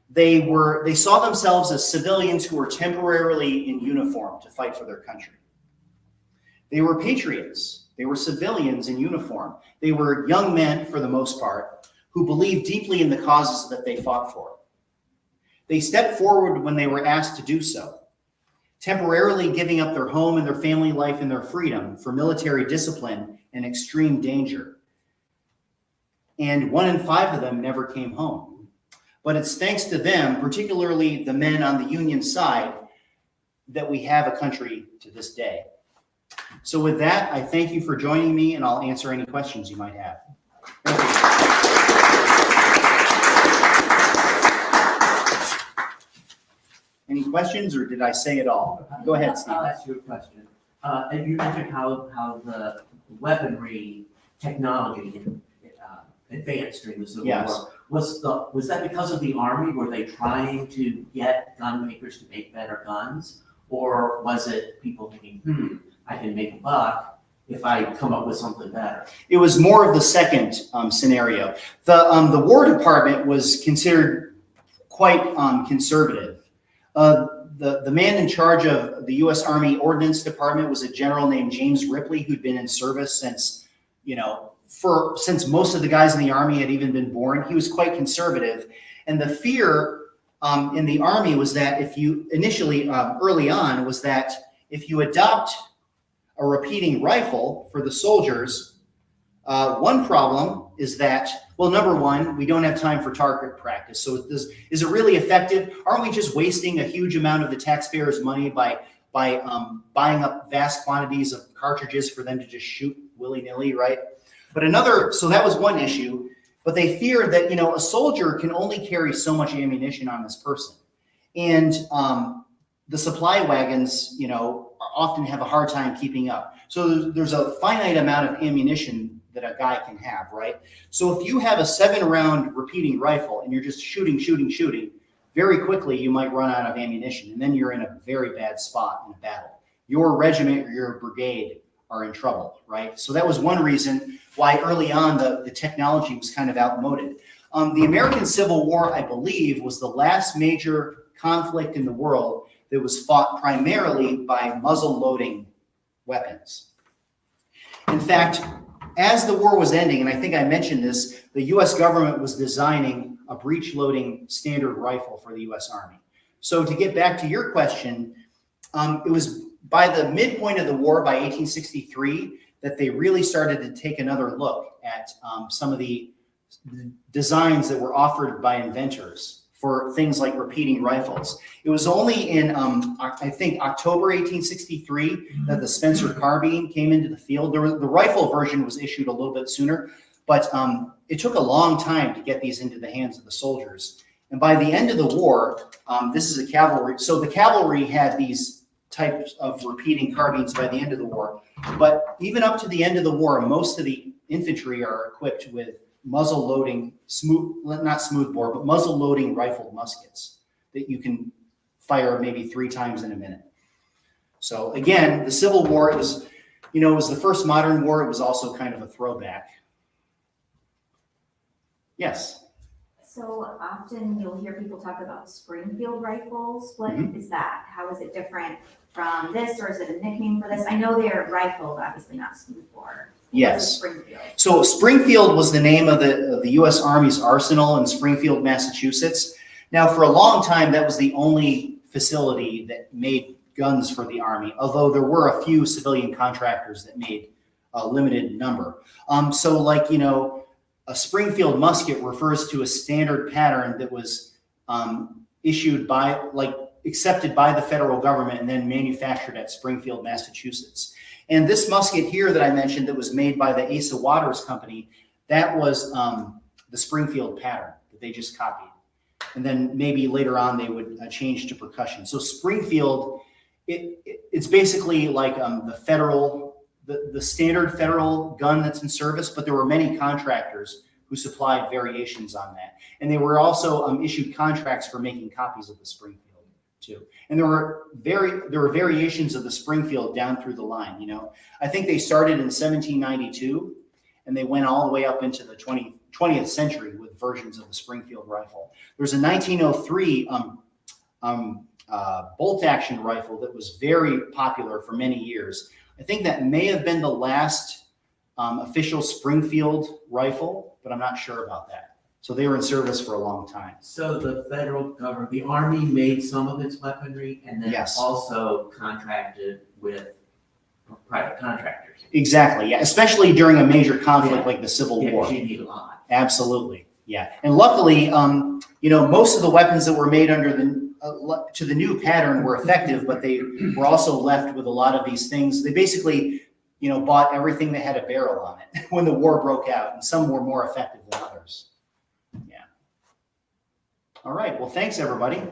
They saw themselves as civilians who were temporarily in uniform to fight for their country. They were patriots. They were civilians in uniform. They were young men, for the most part, who believed deeply in the causes that they fought for. They stepped forward when they were asked to do so, temporarily giving up their home and their family life and their freedom for military discipline and extreme danger. And 1 in 5 of them never came home. But it's thanks to them, particularly the men on the Union side, that we have a country to this day. So with that, I thank you for joining me, and I'll answer any questions you might have. Thank you. Any questions, or did I say it all? Go ahead, Steve. I'll ask you a question. And you mentioned how the weaponry technology advanced during the Civil War. Was that because of the Army? Were they trying to get gun makers to make better guns? Or was it people thinking, I can make a buck if I come up with something better? It was more of the second scenario. The War Department was considered quite conservative. The man in charge of the U.S. Army Ordnance Department was a general named James Ripley, who'd been in service since most of the guys in the Army had even been born. He was quite conservative. And the fear in the Army was that early on, was that if you adopt a repeating rifle for the soldiers, one problem is that, well, number one, we don't have time for target practice. So is it really effective? Aren't we just wasting a huge amount of the taxpayers' money by buying up vast quantities of cartridges for them to just shoot willy-nilly, right? So that was one issue, but they feared that, a soldier can only carry so much ammunition on this person. And the supply wagons, often have a hard time keeping up. So there's a finite amount of ammunition that a guy can have, right? So if you have a 7-round repeating rifle and you're just shooting, very quickly you might run out of ammunition, and then you're in a very bad spot in a battle. Your regiment or your brigade are in trouble, right? So that was one reason why early on the technology was kind of outmoded. The American Civil War, I believe, was the last major conflict in the world that was fought primarily by muzzle-loading weapons. In fact, as the war was ending, and I think I mentioned this, the U.S. government was designing a breech-loading standard rifle for the U.S. Army. So to get back to your question, it was by the midpoint of the war, by 1863, that they really started to take another look at some of the designs that were offered by inventors for things like repeating rifles. It was only in, I think, October 1863 that the Spencer carbine came into the field. The rifle version was issued a little bit sooner, but it took a long time to get these into the hands of the soldiers. And by the end of the war, this is a cavalry. So the cavalry had these types of repeating carbines by the end of the war. But even up to the end of the war, most of the infantry are equipped with muzzle loading, not smoothbore, but muzzle loading rifled muskets that you can fire maybe 3 times in a minute. So again, the Civil War was, it was the first modern war. It was also kind of a throwback. Yes. So often you'll hear people talk about Springfield rifles. What is that? How is it different from this, or is it a nickname for this? I know they are rifled, obviously not smoothbore. Yes. Springfield. So Springfield was the name of the U.S. Army's arsenal in Springfield, Massachusetts. Now, for a long time, that was the only facility that made guns for the Army, although there were a few civilian contractors that made a limited number. So like, a Springfield musket refers to a standard pattern that was issued by, accepted by the federal government and then manufactured at Springfield, Massachusetts. And this musket here that I mentioned that was made by the Asa Waters Company, that was the Springfield pattern that they just copied. And then maybe later on they would change to percussion. So Springfield, it's basically like the standard federal gun that's in service, but there were many contractors who supplied variations on that. And they were also issued contracts for making copies of the Springfield too. And there were variations of the Springfield down through the line. I think they started in 1792 and they went all the way up into the 20th century with versions of the Springfield rifle. There's a 1903 bolt action rifle that was very popular for many years. I think that may have been the last official Springfield rifle, but I'm not sure about that. So they were in service for a long time. So the federal government, the Army made some of its weaponry and then Yes. also contracted with private contractors. Exactly, yeah, especially during a major conflict like the Civil Yeah, War. 'cause you need a lot. Absolutely, yeah. And luckily, most of the weapons that were made under to the new pattern were effective, but they were also left with a lot of these things. They basically, bought everything that had a barrel on it when the war broke out, and some were more effective than others. Yeah. All right, well, thanks, everybody.